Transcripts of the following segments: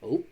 Oh.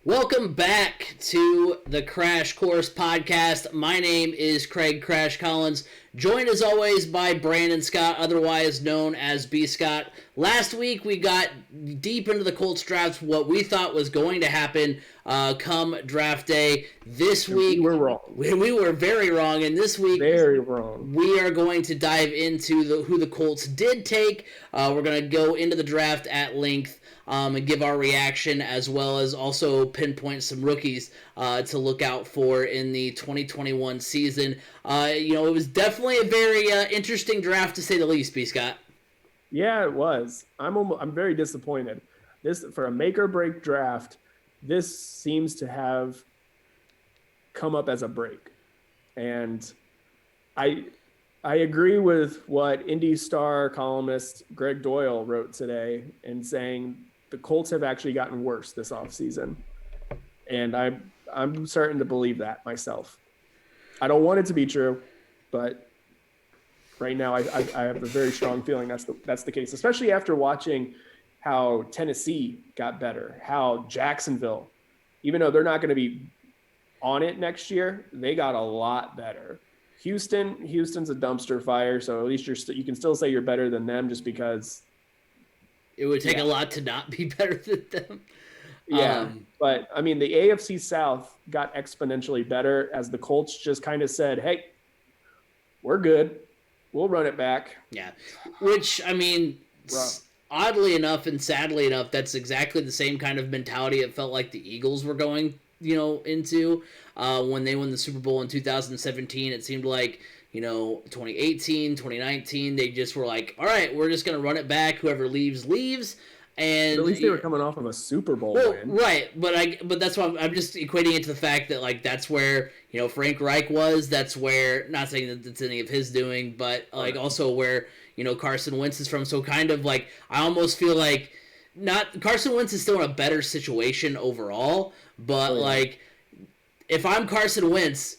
Welcome back to the Crash Course Podcast. My name is Craig Crash Collins, joined as always by Brandon Scott, otherwise known as B. Scott. Last week we got deep into the Colts draft, what we thought was going to happen come draft day. This week we were wrong. We were very wrong, and this week very wrong. We are going to dive into who the Colts did take. We're going to go into the draft at length. And give our reaction, as well as also pinpoint some rookies to look out for in the 2021 season. It was definitely a very interesting draft, to say the least, B. Scott. Yeah, it was. I'm very disappointed. This, for a make or break draft, this seems to have come up as a break, and I agree with what Indy Star columnist Greg Doyle wrote today in saying the Colts have actually gotten worse this offseason. And I'm starting to believe that myself. I don't want it to be true, but right now I have a very strong feeling that's the case, especially after watching how Tennessee got better, how Jacksonville, even though they're not going to be on it next year, they got a lot better. Houston's a dumpster fire, so at least you can still say you're better than them, just because it would take a lot to not be better than them. Yeah, but I mean, the AFC South got exponentially better as the Colts just kind of said, "Hey, we're good. We'll run it back." Yeah, which, I mean, oddly enough and sadly enough, that's exactly the same kind of mentality it felt like the Eagles were going into when they won the Super Bowl in 2017. It seemed like 2018, 2019, they just were like, all right, we're just going to run it back. Whoever leaves. And at least they were coming off of a Super Bowl win. Right, but that's why I'm just equating it to the fact that, like, that's where, Frank Reich was. That's where, not saying that it's any of his doing, but, like, also where, Carson Wentz is from. So kind of, like, I almost feel like Carson Wentz is still in a better situation overall, but, like, if I'm Carson Wentz,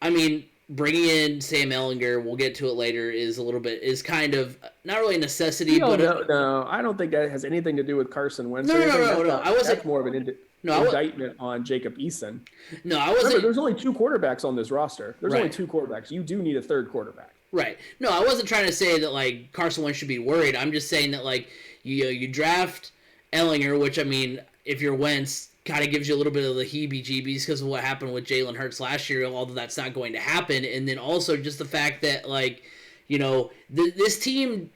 I mean, bringing in Sam Ellinger, we'll get to it later, is kind of not really a necessity. No, I don't think that has anything to do with Carson Wentz. No. I wasn't. That's more of an indictment on Jacob Eason. No, I wasn't. Remember, there's only two quarterbacks on this roster. There's only two quarterbacks. You do need a third quarterback. Right. No, I wasn't trying to say that, like, Carson Wentz should be worried. I'm just saying that, like, you draft Ellinger, which, I mean, if you're Wentz, kind of gives you a little bit of the heebie-jeebies because of what happened with Jalen Hurts last year, although that's not going to happen. And then also just the fact that, like, this team,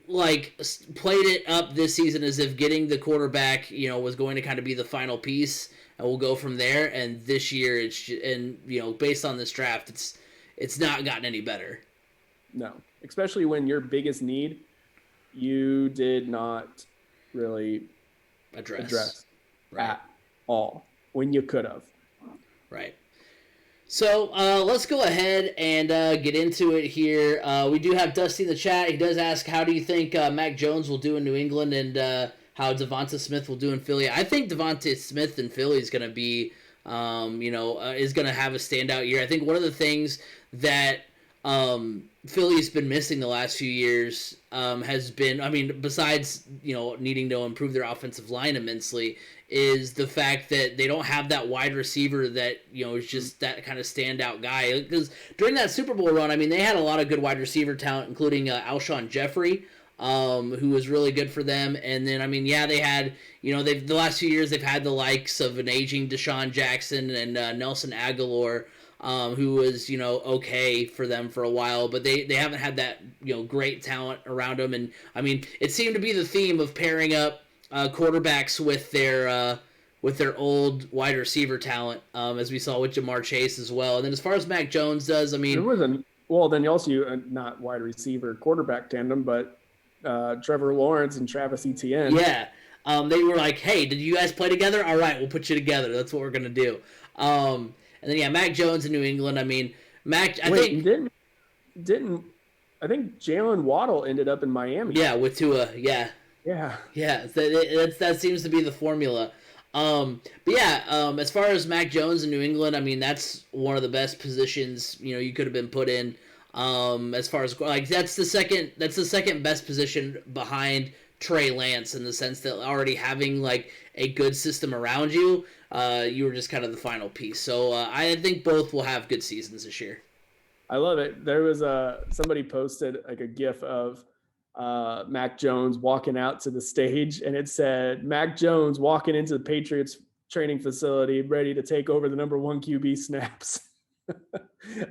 like, played it up this season as if getting the quarterback, was going to kind of be the final piece, and we'll go from there. And this year, based on this draft, it's not gotten any better. No, especially when your biggest need, you did not really address at all when you could have. Right. So let's go ahead and get into it here. We do have Dusty in the chat. He does ask, how do you think Mac Jones will do in New England, and how Devonta Smith will do in Philly? I think Devonta Smith in Philly is going to be, is going to have a standout year. I think one of the things that Philly's been missing the last few years has been, I mean, besides, needing to improve their offensive line immensely, is the fact that they don't have that wide receiver that, is just that kind of standout guy. Because during that Super Bowl run, I mean, they had a lot of good wide receiver talent, including Alshon Jeffrey, who was really good for them. And then, I mean, yeah, they had, the last few years they've had the likes of an aging Deshaun Jackson and Nelson Aguilar, who was, okay for them for a while, but they haven't had that, great talent around them. And, I mean, it seemed to be the theme of pairing up quarterbacks with their old wide receiver talent, as we saw with Jamar Chase as well. And then as far as Mac Jones does, I mean... then you also, not wide receiver quarterback tandem, but Trevor Lawrence and Travis Etienne. Yeah. They were like, hey, did you guys play together? All right, we'll put you together. That's what we're going to do. And then, yeah, Mac Jones in New England. I mean, I think Jalen Waddle ended up in Miami. Yeah, with Tua. Yeah. Yeah. Yeah, that seems to be the formula. But yeah, as far as Mac Jones in New England, I mean, that's one of the best positions, you could have been put in. As far as, like, that's the second best position behind Trey Lance, in the sense that already having, like, a good system around you, you were just kind of the final piece. So I think both will have good seasons this year. I love it. There was somebody posted like a GIF of Mac Jones walking out to the stage, and it said Mac Jones walking into the Patriots training facility, ready to take over the number 1 QB snaps.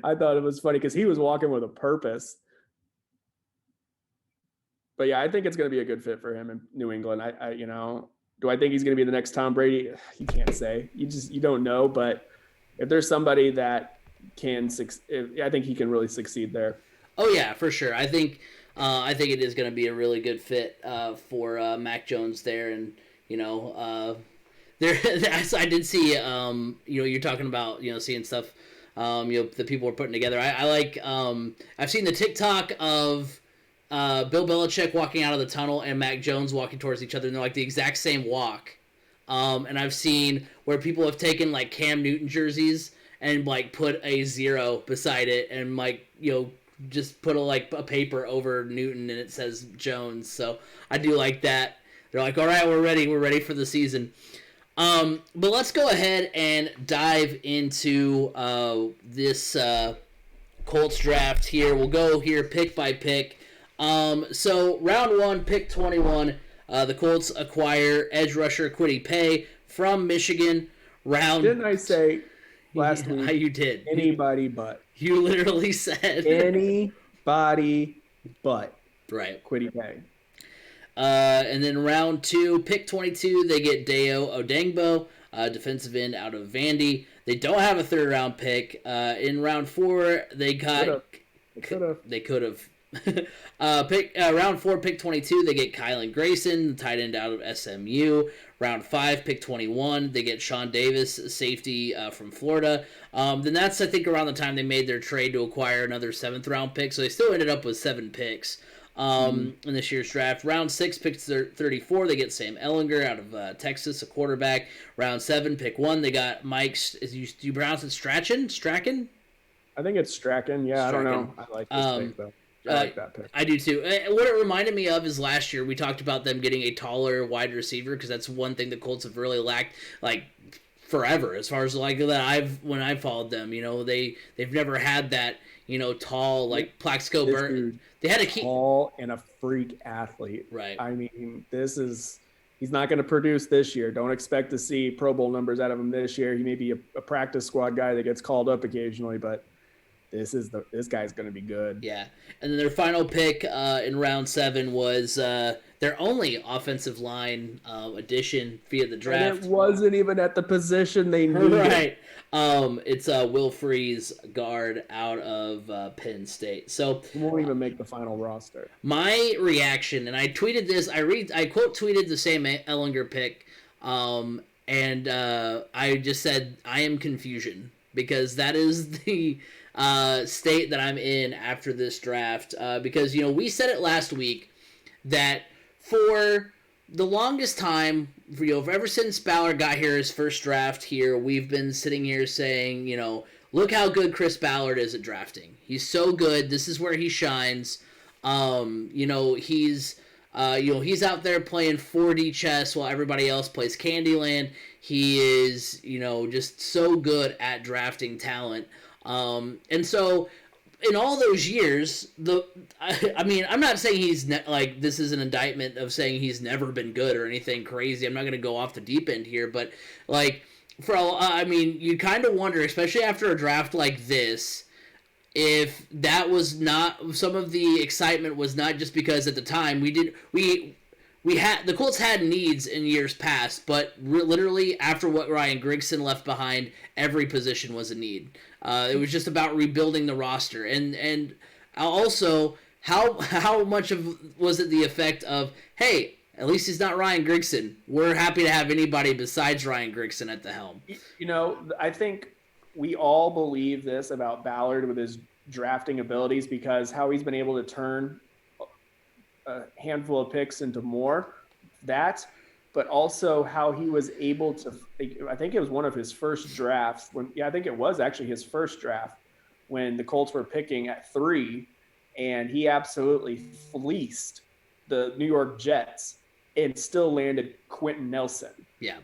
I thought it was funny because he was walking with a purpose. But yeah, I think it's going to be a good fit for him in New England. Do I think he's going to be the next Tom Brady? You can't say. You don't know. But if there's somebody that can, I think he can really succeed there. Oh yeah, for sure. I think it is going to be a really good fit for Mac Jones there, and there. I did see. You're talking about seeing stuff. The people are putting together. I like. I've seen the TikTok of Bill Belichick walking out of the tunnel and Mac Jones walking towards each other, and they're like the exact same walk. And I've seen where people have taken like Cam Newton jerseys and like put a 0 beside it, and like just put a paper over Newton and it says Jones. So I do like that. They're like, all right, we're ready for the season. But let's go ahead and dive into this Colts draft here. We'll go here pick by pick. So round 1, pick 21, the Colts acquire edge rusher Kwity Paye from Michigan. Didn't I say last week? You did. Anybody but. You literally said. Anybody but. Right. Kwity Paye. And then round 2, pick 22, they get Dayo Odengbo, defensive end out of Vandy. They don't have a 3rd round pick. In round 4, they got. They could have. Round 4, pick 22, they get Kylan Grayson, the tight end out of SMU. Round 5, pick 21, they get Shawn Davis, safety from Florida. Then that's, I think, around the time they made their trade to acquire another 7th round pick. So they still ended up with 7 picks in this year's draft. Round 6, pick 34, they get Sam Ellinger out of Texas, a quarterback. Round 7, pick 1, they got Mike. Do you pronounce it Strachan? Strachan? I think it's Strachan. Yeah, Strachan. I don't know. I like this pick though. I like that pick. I do too. What it reminded me of is last year we talked about them getting a taller wide receiver, because that's one thing the Colts have really lacked like forever, as far as like that when I followed them. They've never had that tall like Plaxico Burton. They had a tall and a freak athlete. Right. I mean, he's not going to produce this year. Don't expect to see Pro Bowl numbers out of him this year. He may be a practice squad guy that gets called up occasionally, but this guy's going to be good. Yeah. And then their final pick in round 7 was their only offensive line addition via the draft. And it wasn't even at the position they needed. Right. It's Will Freeze, guard out of Penn State. So he won't even make the final roster. My reaction, and I tweeted this, I quote tweeted the same Ellinger pick, and I just said, I am confusion, because that is the state that I'm in after this draft, because we said it last week that for the longest time, ever since Ballard got here, his first draft here, we've been sitting here saying, look how good Chris Ballard is at drafting. He's so good. This is where he shines. He's out there playing 4D chess while everybody else plays Candyland. He is, just so good at drafting talent. And so in all those years, I'm not saying he's this is an indictment of saying he's never been good or anything crazy. I'm not going to go off the deep end here, but you kind of wonder, especially after a draft like this, if that was not, some of the excitement was not just because at the time the Colts had needs in years past, but literally after what Ryan Grigson left behind, every position was a need. It was just about rebuilding the roster, and also how much was it the effect of, hey, at least he's not Ryan Grigson. We're happy to have anybody besides Ryan Grigson at the helm. I think we all believe this about Ballard with his drafting abilities, because how he's been able to turn a handful of picks into more. But also how he was able to, I think it was one of his first drafts I think it was actually his first draft when the Colts were picking at 3, and he absolutely fleeced the New York Jets and still landed Quentin Nelson. Yeah.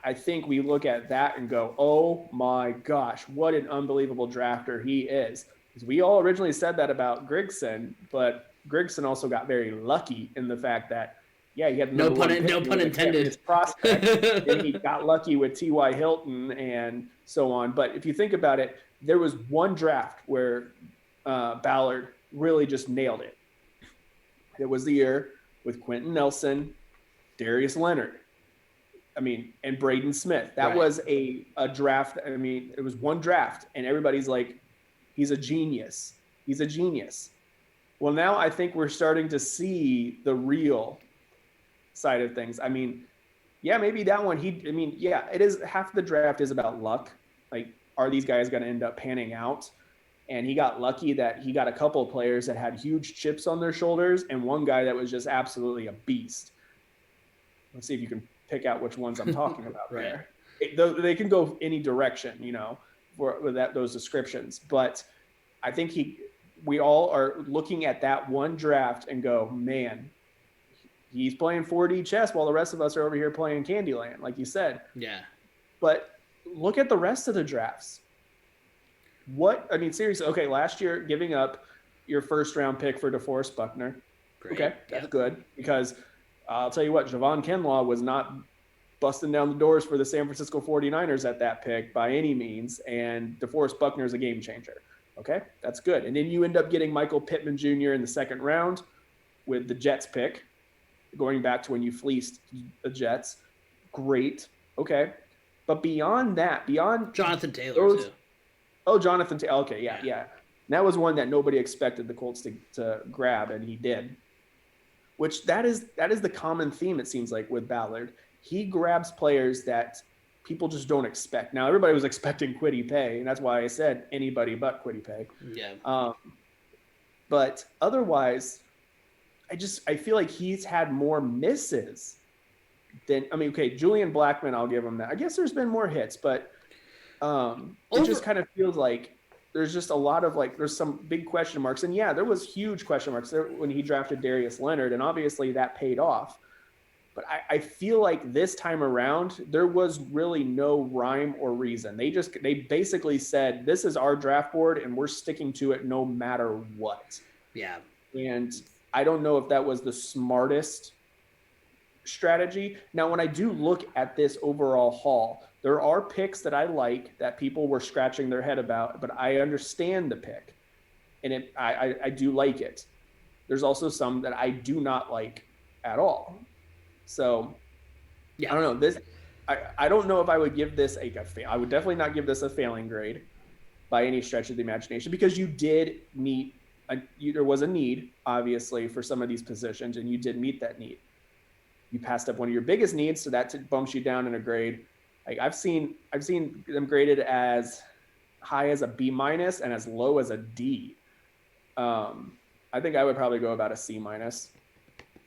I think we look at that and go, oh my gosh, what an unbelievable drafter he is. We all originally said that about Grigson, but Grigson also got very lucky in the fact that, yeah, he had the No number one pick. No pun intended. His prospect, and he got lucky with T.Y. Hilton and so on. But if you think about it, there was one draft where Ballard really just nailed it. It was the year with Quentin Nelson, Darius Leonard, and Braden Smith. That was a draft. It was one draft, and everybody's like, he's a genius. He's a genius. Well, now I think we're starting to see the real side of things. Maybe that one, it is, half the draft is about luck. Like, are these guys going to end up panning out? And he got lucky that he got a couple of players that had huge chips on their shoulders and one guy that was just absolutely a beast. Let's see if you can pick out which ones I'm talking about there. They can go any direction, with those descriptions. But I think we all are looking at that one draft and go, man, he's playing 4D chess while the rest of us are over here playing Candyland, like you said. Yeah. But look at the rest of the drafts. Seriously, okay, last year, giving up your first-round pick for DeForest Buckner. Great. Okay, that's good, because I'll tell you what, Javon Kinlaw was not busting down the doors for the San Francisco 49ers at that pick by any means, and DeForest Buckner is a game changer. Okay, that's good. And then you end up getting Michael Pittman Jr. in the second round with the Jets pick, going back to when you fleeced the Jets. Great. Okay. But beyond that, beyond Jonathan Taylor, too. Oh, Jonathan Taylor. Okay, yeah. And that was one that nobody expected the Colts to grab, and he did. Which that is the common theme, it seems like, with Ballard. He grabs players that people just don't expect. Now, everybody was expecting Kwity Paye, and that's why I said anybody but Kwity Paye. Yeah. But otherwise, I feel like he's had more misses than Julian Blackmon, I'll give him that. I guess there's been more hits, but it just kind of feels like there's just a lot of there's some big question marks. And yeah, there was huge question marks there when he drafted Darius Leonard, and obviously that paid off. But I feel like this time around, there was really no rhyme or reason. They basically said, this is our draft board and we're sticking to it no matter what. Yeah. And I don't know if that was the smartest strategy. Now, when I do look at this overall haul, there are picks that I like that people were scratching their head about, but I understand the pick, and I do like it. There's also some that I do not like at all. So, yeah. I don't know. I don't know if I would give this I would definitely not give this a failing grade by any stretch of the imagination, because you did meet there was a need, obviously, for some of these positions, and you did meet that need. You passed up one of your biggest needs, so that bumps you down in a grade. Like I've seen them graded as high as a B- and as low as a D. I think I would probably go about a C-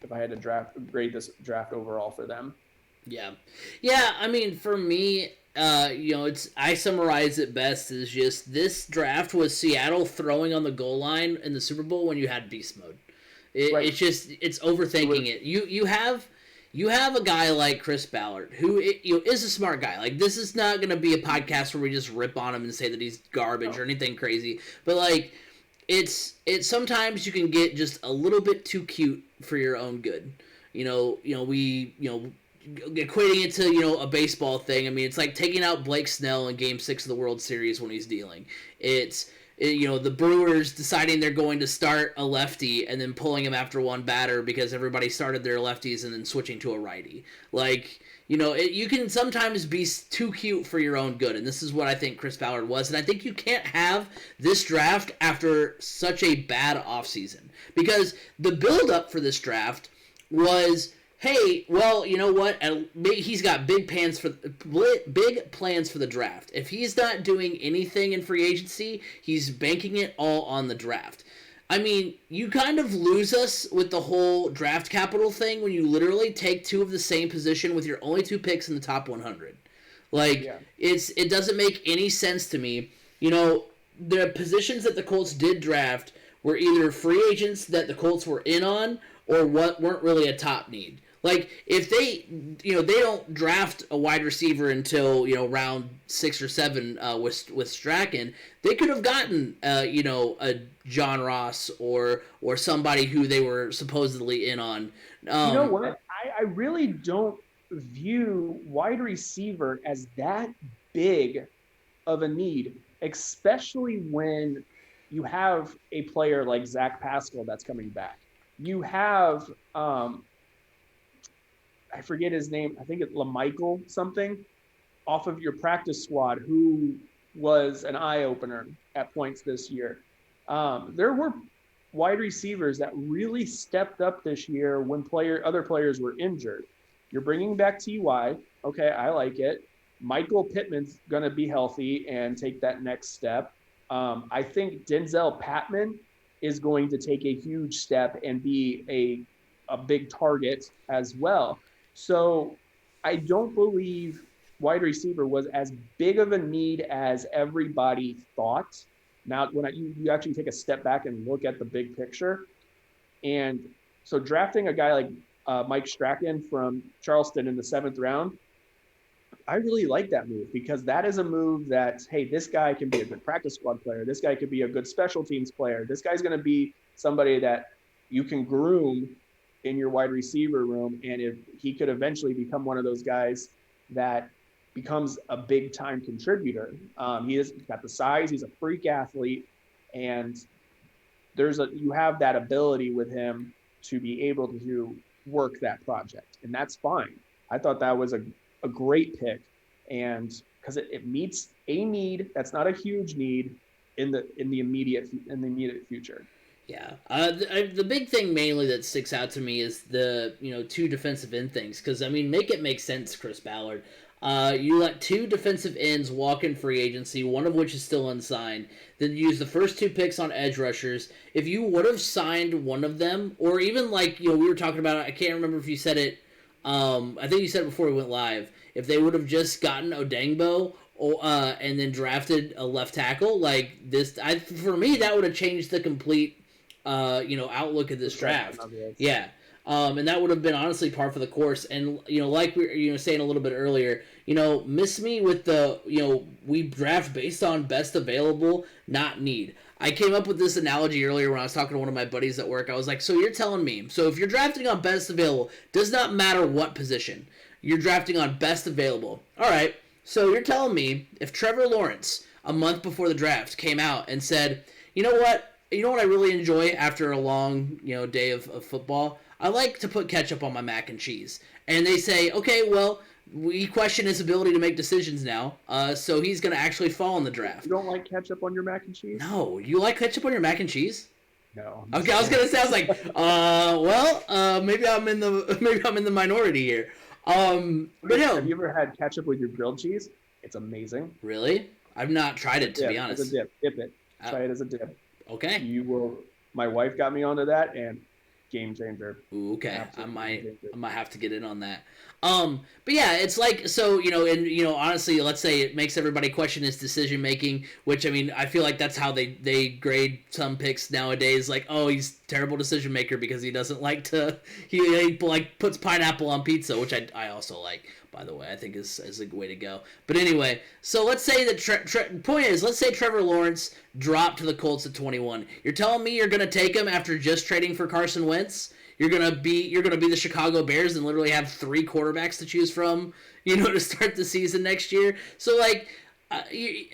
if I had to grade this draft overall for them. Yeah. For me, I summarize it best as just this draft was Seattle throwing on the goal line in the Super Bowl when you had beast mode. It's overthinking it. You have a guy like Chris Ballard, who is a smart guy. Like, this is not going to be a podcast where we just rip on him and say that he's garbage or anything crazy. But, it's sometimes you can get just a little bit too cute for your own good. Equating it to, a baseball thing. It's like taking out Blake Snell in Game 6 of the World Series when he's dealing. The Brewers deciding they're going to start a lefty and then pulling him after one batter because everybody started their lefties and then switching to a righty. You can sometimes be too cute for your own good, and this is what I think Chris Ballard was. And I think you can't have this draft after such a bad offseason, because the build-up for this draft was, hey, well, you know what? He's got big plans for the draft. If he's not doing anything in free agency, he's banking it all on the draft. You kind of lose us with the whole draft capital thing when you literally take two of the same position with your only two picks in the top 100. It doesn't make any sense to me. The positions that the Colts did draft were either free agents that the Colts were in on or what weren't really a top need. Like if they, they don't draft a wide receiver until round 6 or 7 with Strachan, they could have gotten a John Ross or somebody who they were supposedly in on. You know what? I really don't view wide receiver as that big of a need, especially when you have a player like Zach Pascal that's coming back. You have I forget his name. I think it's LaMichael something off of your practice squad who was an eye opener at points this year. There were wide receivers that really stepped up this year when other players were injured. You're bringing back Ty. Okay, I like it. Michael Pittman's going to be healthy and take that next step. I think Denzel Patman is going to take a huge step and be a big target as well. So I don't believe wide receiver was as big of a need as everybody thought. Now, when you actually take a step back and look at the big picture, and so drafting a guy like Mike Strachan from Charleston in the 7th round, I really like that move because that is a move that, hey, this guy can be a good practice squad player. This guy could be a good special teams player. This guy's going to be somebody that you can groom in your wide receiver room. And if he could eventually become one of those guys that becomes a big time contributor. He's got the size, he's a freak athlete, and you have that ability with him to be able to work that project. And that's fine. I thought that was a great pick. And because it meets a need that's not a huge need in the immediate future. Yeah. The big thing mainly that sticks out to me is the 2 defensive end things. Because, make it make sense, Chris Ballard. You let 2 defensive ends walk in free agency, one of which is still unsigned. Then you use the first 2 picks on edge rushers. If you would have signed one of them, or even we were talking about, I can't remember if you said it, I think you said it before we went live, if they would have just gotten Odengbo and then drafted a left tackle, for me, that would have changed the complete outlook of this draft. Yeah. And that would have been honestly par for the course. And, like we were saying a little bit earlier, miss me with the, we draft based on best available, not need. I came up with this analogy earlier when I was talking to one of my buddies at work. I was like, so you're telling me, so if you're drafting on best available, does not matter what position, you're drafting on best available. All right. So you're telling me if Trevor Lawrence, a month before the draft, came out and said, you know what I really enjoy after a long, day of football? I like to put ketchup on my mac and cheese. And they say, okay, well, we question his ability to make decisions now, so he's going to actually fall in the draft. You don't like ketchup on your mac and cheese? No. You like ketchup on your mac and cheese? No. Okay, I was going to say, I was like, maybe I'm in the minority here. But no. Have you ever had ketchup with your grilled cheese? It's amazing. Really? I've not tried it, to be honest. It's a dip. Dip it. Try it as a dip. Okay. You will. My wife got me onto that, and game changer. Ooh, okay. I might have to get in on that. But yeah, it's like, so, and honestly, let's say it makes everybody question his decision making, which, I feel like that's how they grade some picks nowadays. Like, oh, he's a terrible decision maker because he doesn't like to, he puts pineapple on pizza, which I also like, by the way. I think is a way to go. But anyway, so let's say that point is, let's say Trevor Lawrence dropped to the Colts at 21. You're telling me you're going to take him after just trading for Carson Wentz? You're gonna be the Chicago Bears and literally have 3 quarterbacks to choose from, to start the season next year. So I think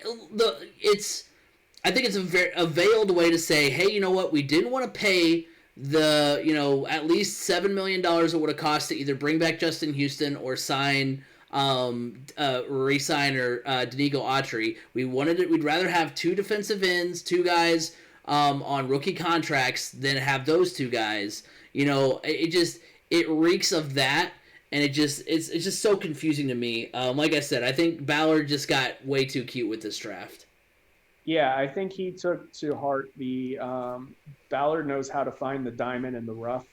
it's a veiled way to say, hey, you know what? We didn't want to pay the at least $7 million it would have cost to either bring back Justin Houston or sign re-sign or Danico Autry. We'd rather have 2 defensive ends, 2 guys on rookie contracts than have those 2 guys. It reeks of that, and it's just so confusing to me. Like I said, I think Ballard just got way too cute with this draft. Yeah, I think he took to heart the Ballard knows how to find the diamond in the rough,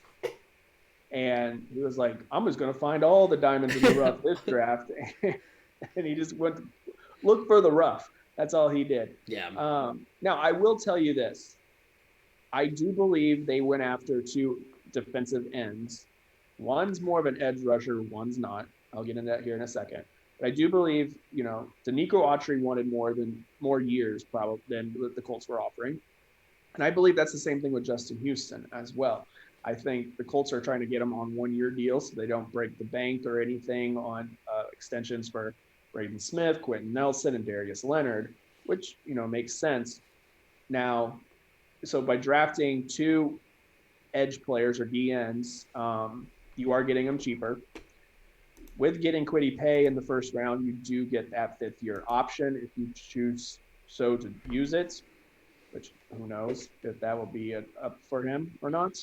and he was like, I'm just going to find all the diamonds in the rough this draft, and he just went to look for the rough. That's all he did. Yeah. Now, I will tell you this. I do believe they went after 2 defensive ends One's more of an edge rusher, one's not. I'll get into that here in a second. But I do believe, Danico Autry wanted more years probably than the Colts were offering. And I believe that's the same thing with Justin Houston as well. I think the Colts are trying to get him on 1-year deals so they don't break the bank or anything on extensions for Braden Smith, Quentin Nelson, and Darius Leonard, which, makes sense. Now, so by drafting 2 edge players or DNs, you are getting them cheaper. With getting Kwity Paye in the first round, you do get that 5th-year option if you choose so to use it, which who knows if that will be up for him or not.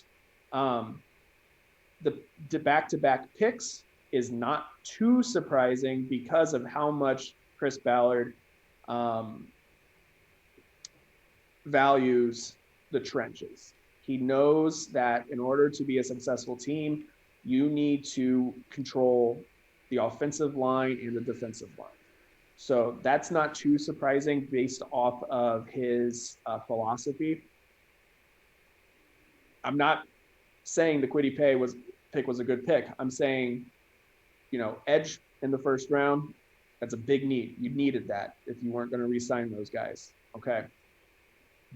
The back-to-back picks is not too surprising because of how much Chris Ballard values the trenches. He knows that in order to be a successful team, you need to control the offensive line and the defensive line. So that's not too surprising based off of his philosophy. I'm not saying the Kwity Paye pick was a good pick. I'm saying, edge in the first round, that's a big need. You needed that if you weren't going to re-sign those guys. Okay.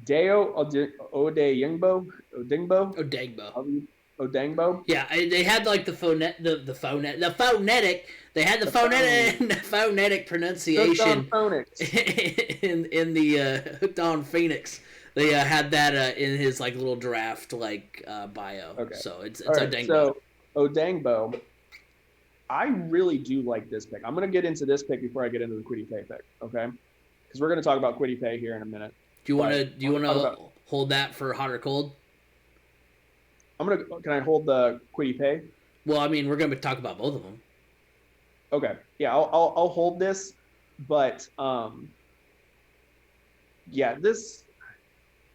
Deo Odeyingbo. Yeah, they had like the phonetic. They had the phonetic pronunciation in the Hooked on Phoenix. They had that in his like little draft bio. Okay. So it's right, Odengbo. So Odengbo, I really do like this pick. I'm going to get into this pick before I get into the Kwity Paye pick. Okay, because we're going to talk about Kwity Paye here in a minute. Do you want to hold that for hot or cold? Can I hold the Kwity Paye? Well, I mean, we're going to talk about both of them. Okay. Yeah, I'll hold this, but this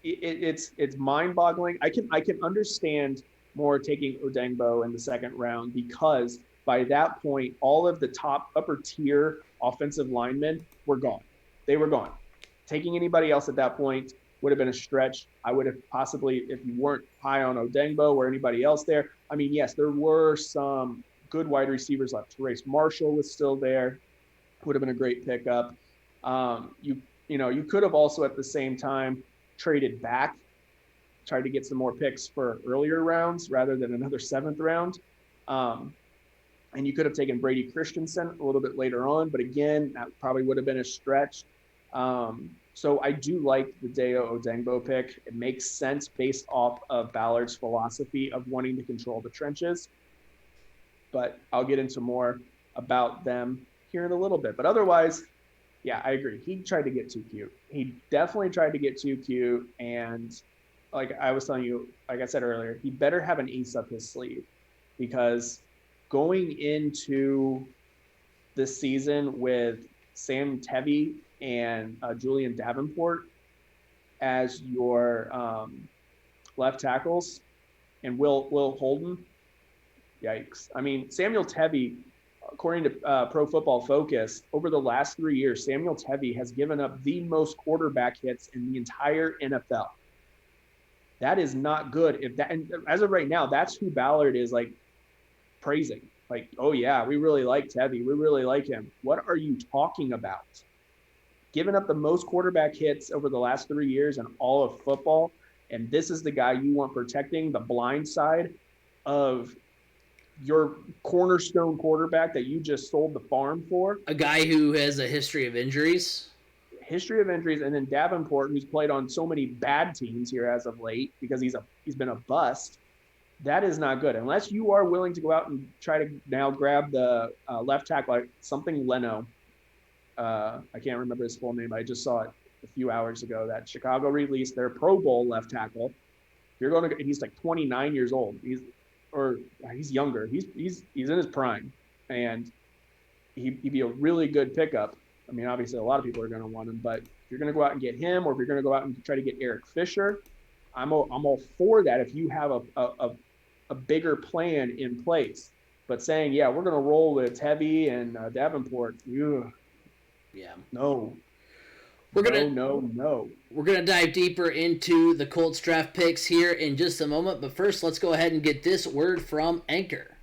it's mind-boggling. I can understand more taking Odengbo in the second round because by that point, all of the top upper tier offensive linemen were gone. They were gone. Taking anybody else at that point would have been a stretch. I would have possibly, if you weren't high on Odengbo or anybody else there. I mean, yes, there were some good wide receivers left. Therese Marshall was still there. Would have been a great pickup. You could have also at the same time traded back, tried to get some more picks for earlier rounds rather than another 7th round. And you could have taken Brady Christensen a little bit later on, but again, that probably would have been a stretch. So I do like the Deo Odengbo pick. It makes sense based off of Ballard's philosophy of wanting to control the trenches. But I'll get into more about them here in a little bit. But otherwise, yeah, I agree. He tried to get too cute. He definitely tried to get too cute. And like I was telling you, like I said earlier, he better have an ace up his sleeve because going into this season with Sam Tevi and Julian Davenport as your left tackles and Will Holden, yikes. I mean, Samuel Tevi, according to Pro Football Focus, over the last 3 years, Samuel Tevi has given up the most quarterback hits in the entire NFL. That is not good. And as of right now, that's who Ballard is like praising. Like, oh yeah, we really like Tevi. We really like him. What are you talking about? Giving up the most quarterback hits over the last 3 years in all of football, and this is the guy you want protecting the blind side of your cornerstone quarterback that you just sold the farm for. A guy who has a history of injuries. And then Davenport, who's played on so many bad teams here as of late because he's been a bust. That is not good. Unless you are willing to go out and try to now grab the left tackle, like something Leno. I can't remember his full name. I just saw it a few hours ago that Chicago released their Pro Bowl left tackle. He's like 29 years old. He's younger. He's in his prime, and he'd be a really good pickup. I mean, obviously, a lot of people are going to want him, but if you're going to go out and get him, or if you're going to go out and try to get Eric Fisher, I'm all for that. If you have a bigger plan in place, but saying, yeah, we're going to roll with Tevi and Davenport, yeah, no. We're gonna no. We're gonna dive deeper into the Colts draft picks here in just a moment, but first, let's go ahead and get this word from Anchor.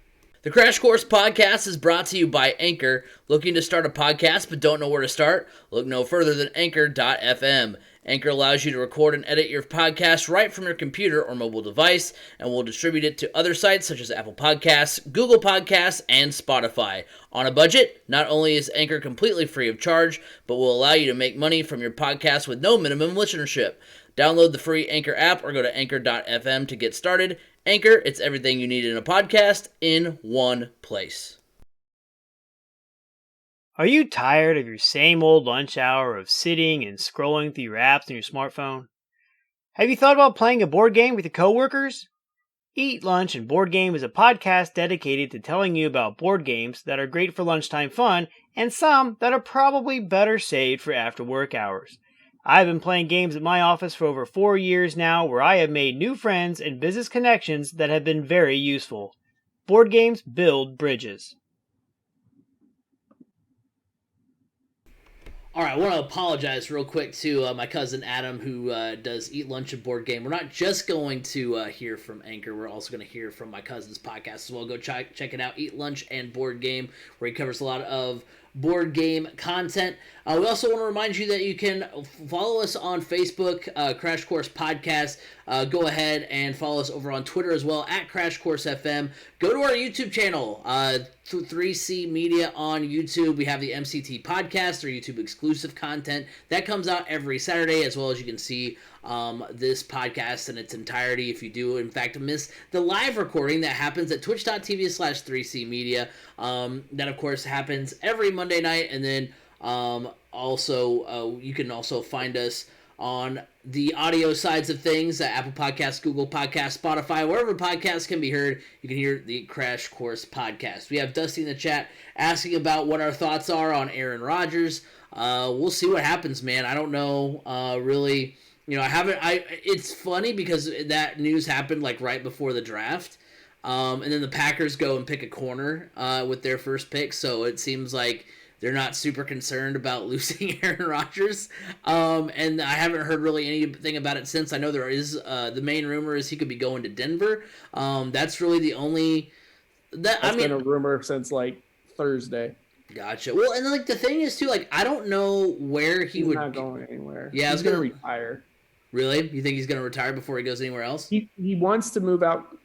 The Crash Course Podcast is brought to you by Anchor. Looking to start a podcast but don't know where to start? Look no further than Anchor.fm. Anchor allows you to record and edit your podcast right from your computer or mobile device and will distribute it to other sites such as Apple Podcasts, Google Podcasts, and Spotify. On a budget, not only is Anchor completely free of charge, but will allow you to make money from your podcast with no minimum listenership. Download the free Anchor app or go to Anchor.fm to get started. Anchor, it's everything you need in a podcast in one place. Are you tired of your same old lunch hour of sitting and scrolling through your apps on your smartphone? Have you thought about playing a board game with your coworkers? Eat Lunch and Board Game is a podcast dedicated to telling you about board games that are great for lunchtime fun and some that are probably better saved for after work hours. I've been playing games at my office for over 4 years now where I have made new friends and business connections that have been very useful. Board games build bridges. All right, I want to apologize real quick to my cousin Adam, who does Eat Lunch and Board Game. We're not just going to hear from Anchor. We're also going to hear from my cousin's podcast as well. Go check it out, Eat Lunch and Board Game, where he covers a lot of board game content. We also want to remind you that you can follow us on Facebook, Crash Course Podcast. Go ahead and follow us over on Twitter as well, at Crash Course FM. Go to our YouTube channel, 3C Media on YouTube. We have the MCT Podcast, our YouTube exclusive content. That comes out every Saturday, as well as you can see this podcast in its entirety if you do, in fact, miss the live recording that happens at twitch.tv/3C Media. That, of course, happens every Monday night. And then also you can also find us on the audio sides of things at Apple Podcasts, Google Podcasts, Spotify, wherever podcasts can be heard. You can hear the Crash Course Podcast. We have Dusty in the chat asking about what our thoughts are on Aaron Rodgers. We'll see what happens, man. I don't know really. You know, it's funny because that news happened like right before the draft. And then the Packers go and pick a corner with their first pick. So it seems like they're not super concerned about losing Aaron Rodgers. And I haven't heard really anything about it since. I know there is the main rumor is he could be going to Denver. That's really the only that's been a rumor since like Thursday. Gotcha. Well, and like the thing is too, like I don't know where he's not going anywhere. Yeah, he's gonna retire. Really? You think he's gonna retire before he goes anywhere else? He wants to move out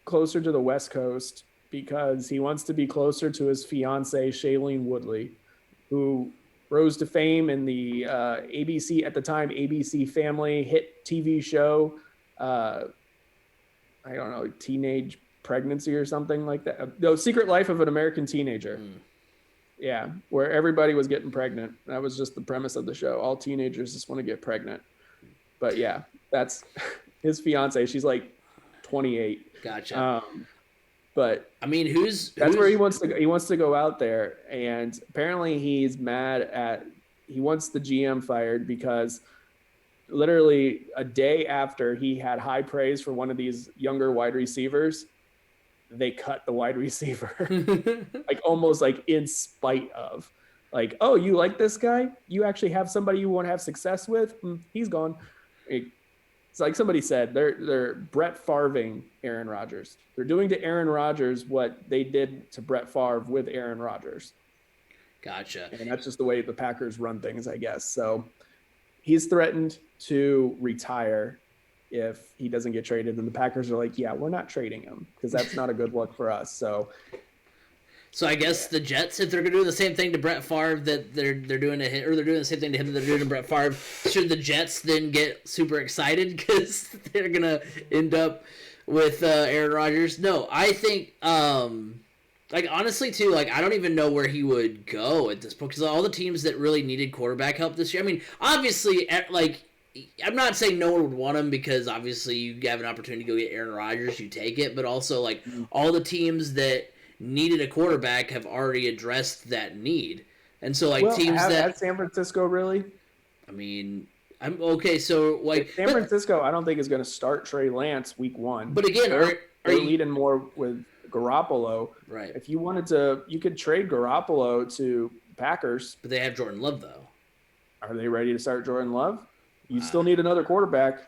closer to the West Coast because he wants to be closer to his fiancee Shailene Woodley, who rose to fame in the ABC at the time ABC Family hit TV show. I don't know, Teenage Pregnancy or something like that. No, Secret Life of an American Teenager. Yeah, where everybody was getting pregnant. That was just the premise of the show. All teenagers just want to get pregnant. But yeah, that's his fiance. She's like 28. Gotcha. But I mean, that's where he wants to go. He wants to go out there, and apparently he wants the GM fired because literally a day after he had high praise for one of these younger wide receivers, they cut the wide receiver, like almost like in spite of, like, oh, you like this guy? You actually have somebody you want to have success with? He's gone. It's like somebody said, they're Brett Favre-ing Aaron Rodgers. They're doing to Aaron Rodgers what they did to Brett Favre with Aaron Rodgers. Gotcha. And that's just the way the Packers run things, I guess. So he's threatened to retire if he doesn't get traded. And the Packers are like, yeah, we're not trading him because that's not a good look for us. So I guess the Jets, if they're going to do the same thing to Brett Favre that they're doing to him, or they're doing the same thing to him that they're doing to Brett Favre, should the Jets then get super excited because they're going to end up with Aaron Rodgers? No, I think, like, honestly, too, like, I don't even know where he would go at this point because all the teams that really needed quarterback help this year, I mean, obviously, like, I'm not saying no one would want him because obviously you have an opportunity to go get Aaron Rodgers, you take it, but also, like, all the teams that needed a quarterback have already addressed that need. And so, like, teams that San Francisco really? I mean, I'm okay. So, like, San Francisco, I don't think is going to start Trey Lance week 1. But again, they're leading more with Garoppolo. Right. If you wanted to, you could trade Garoppolo to Packers. But they have Jordan Love, though. Are they ready to start Jordan Love? You still need another quarterback.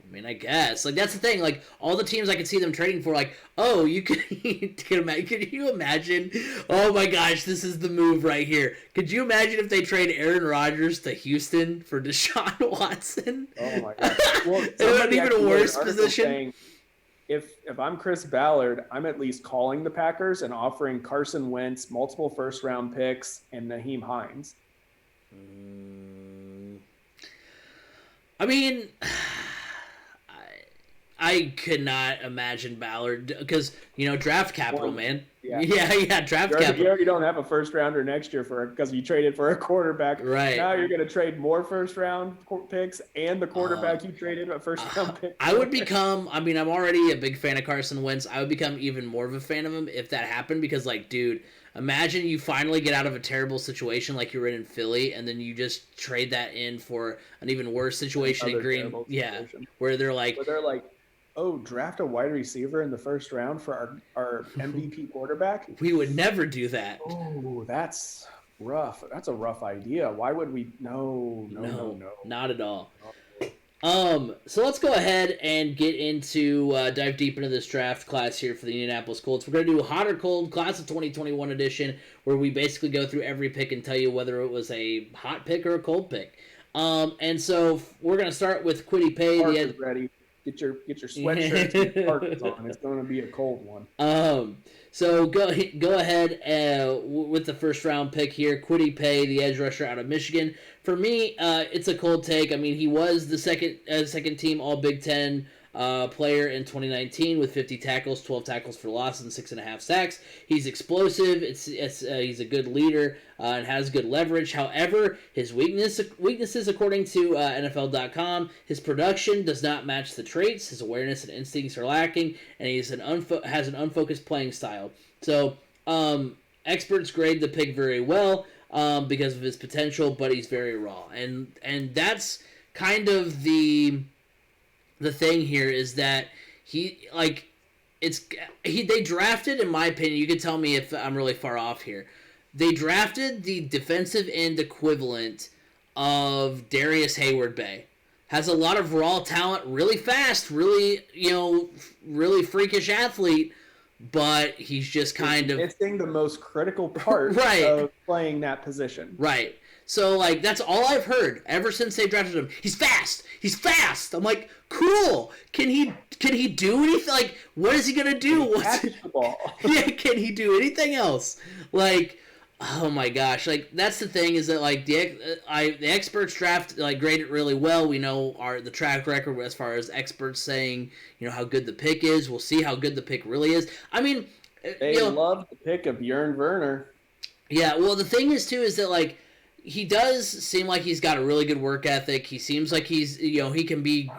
I mean, I guess. Like, that's the thing. Like, all the teams I could see them trading for, like, oh, you can could you imagine? Oh my gosh, this is the move right here. Could you imagine if they trade Aaron Rodgers to Houston for Deshaun Watson? Oh my gosh. Well, it would be even a worse position. Saying, if I'm Chris Ballard, I'm at least calling the Packers and offering Carson Wentz multiple first-round picks and Naheem Hines. I mean, I could not imagine Ballard because, draft capital, man. Yeah, draft capital. You already don't have a first rounder next year because you traded for a quarterback. Right. Now you're going to trade more first round picks and the quarterback you traded a first round pick. I'm already a big fan of Carson Wentz. I would become even more of a fan of him if that happened because, like, dude, imagine you finally get out of a terrible situation like you were in Philly, and then you just trade that in for an even worse situation in Green. Yeah, where they're like, oh, draft a wide receiver in the first round for our MVP quarterback? We would never do that. Oh, that's rough. That's a rough idea. Why would we? No. Not at all. So let's go ahead and get into dive deep into this draft class here for the Indianapolis Colts. We're going to do hot or cold class of 2021 edition, where we basically go through every pick and tell you whether it was a hot pick or a cold pick. And so we're going to start with Kwity Paye. Ready. Get your sweatshirts and parkas on. It's going to be a cold one. So go ahead with the first round pick here, Kwity Paye, the edge rusher out of Michigan. For me, it's a cold take. I mean, he was the second team All Big Ten player in 2019 with 50 tackles, 12 tackles for loss, and 6.5 sacks. He's explosive. He's a good leader and has good leverage. However, his weaknesses, according to NFL.com, his production does not match the traits. His awareness and instincts are lacking, and has an unfocused playing style. So, experts grade the pick very well because of his potential, but he's very raw, and that's kind of the thing here is that they drafted, in my opinion, you can tell me if I'm really far off here, they drafted the defensive end equivalent of Darius Hayward-Bay. Has a lot of raw talent, really fast, really freakish athlete, but he's just kind of missing the most critical part of playing that position. Right. So, like, that's all I've heard ever since they drafted him. He's fast. I'm like, cool. Can he do anything? Like, what is he gonna do? Catch the ball. Yeah, can he do anything else? Like, oh my gosh. Like, that's the thing is that, like, the experts draft, like, grade it really well. We know the track record as far as experts saying, how good the pick is. We'll see how good the pick really is. I mean, they love the pick of Bjorn Werner. Yeah. Well, the thing is too is that, like, he does seem like he's got a really good work ethic. He seems like he's, he can be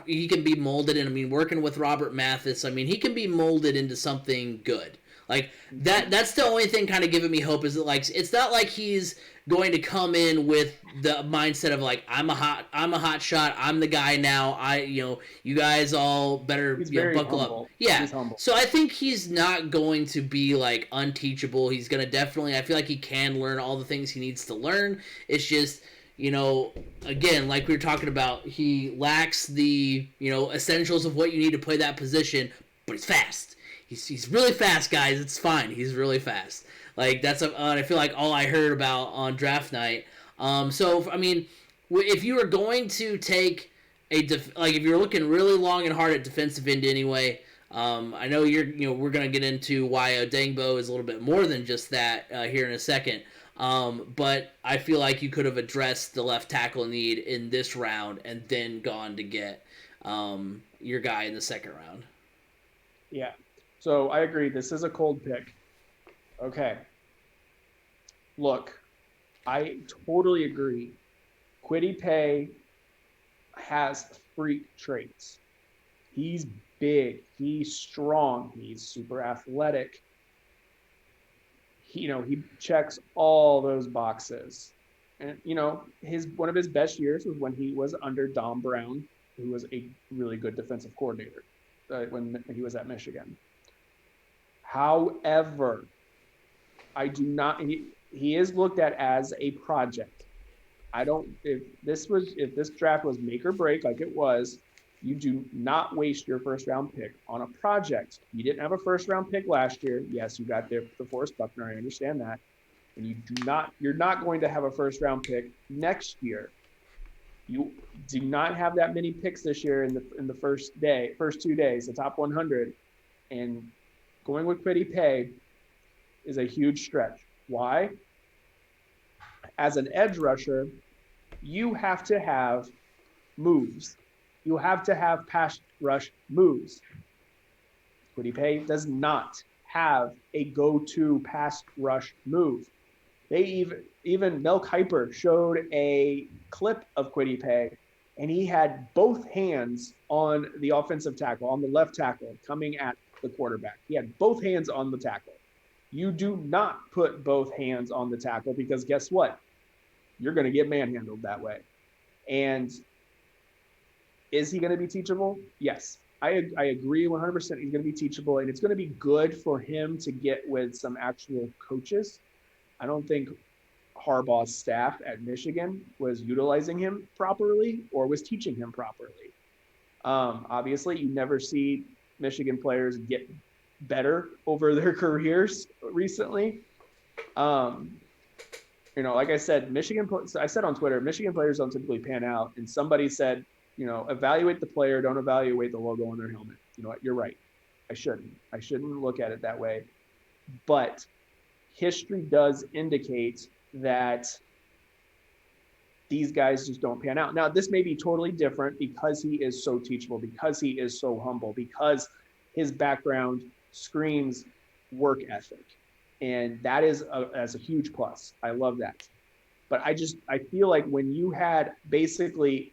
molded. And I mean, working with Robert Mathis, I mean, he can be molded into something good. Like that's the only thing kind of giving me hope is that, like, it's not like he's going to come in with the mindset of, like, I'm a hot shot. I'm the guy now. You guys all better buckle humble. Up. Yeah. So I think he's not going to be, like, unteachable. He's going to definitely, I feel like he can learn all the things he needs to learn. It's just, again, like we were talking about, he lacks the, essentials of what you need to play that position, but he's fast. He's really fast, guys. It's fine. He's really fast. Like, that's I feel like all I heard about on draft night. So I mean, if you were going to take if you're looking really long and hard at defensive end anyway, I know we're gonna get into why Odengbo is a little bit more than just that here in a second. But I feel like you could have addressed the left tackle need in this round and then gone to get your guy in the second round. Yeah. So I agree. This is a cold pick. Okay. Look, I totally agree. Kwity Paye has freak traits. He's big. He's strong. He's super athletic. He checks all those boxes. And, one of his best years was when he was under Don Brown, who was a really good defensive coordinator when he was at Michigan. However, I do not. He is looked at as a project. If this draft was make or break, like it was, You do not waste your first-round pick on a project. You didn't have a first-round pick last year. Yes, you got the Forrest Buckner. I understand that. And you're not going to have a first-round pick next year. You do not have that many picks this year in the first 2 days, the top 100. And going with Kwity Paye is a huge stretch. Why? As an edge rusher, you have to have moves. You have to have pass rush moves. Kwity Paye does not have a go-to pass rush move. They even Mel Kiper showed a clip of Kwity Paye, and he had both hands on the offensive tackle, on the left tackle, coming at the quarterback. He had both hands on the tackle. You do not put both hands on the tackle because guess what? You're going to get manhandled that way. And is he going to be teachable? Yes. I agree 100% he's going to be teachable, and it's going to be good for him to get with some actual coaches. I don't think Harbaugh's staff at Michigan was utilizing him properly or was teaching him properly. Obviously, you never see Michigan players get better over their careers recently. Like I said, I said on Twitter, Michigan players don't typically pan out. And somebody said, evaluate the player, don't evaluate the logo on their helmet. You know what? You're right. I shouldn't look at it that way. But history does indicate that these guys just don't pan out. Now, this may be totally different because he is so teachable, because he is so humble, because his background screams work ethic. And that is a huge plus. I love that. But I feel like when you had basically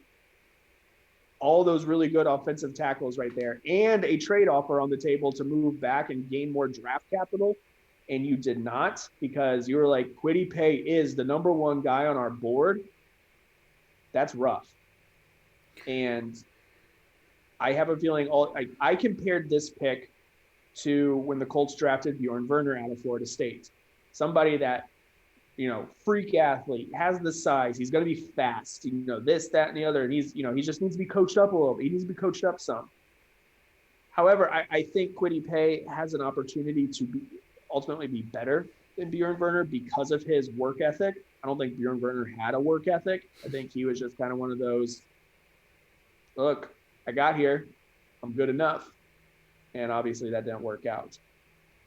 all those really good offensive tackles right there and a trade offer on the table to move back and gain more draft capital, and you did not because you were like, Kwity Paye is the number one guy on our board, that's rough. And I have a feeling I compared this pick to when the Colts drafted Bjorn Werner out of Florida State. Somebody that, freak athlete, has the size, he's going to be fast, this, that, and the other. And he just needs to be coached up a little bit. He needs to be coached up some. However, I think Kwity Paye has an opportunity to ultimately be better than Bjorn Werner because of his work ethic. I don't think Bjorn Werner had a work ethic. I think he was just kind of one of those, look, I got here, I'm good enough. And obviously that didn't work out.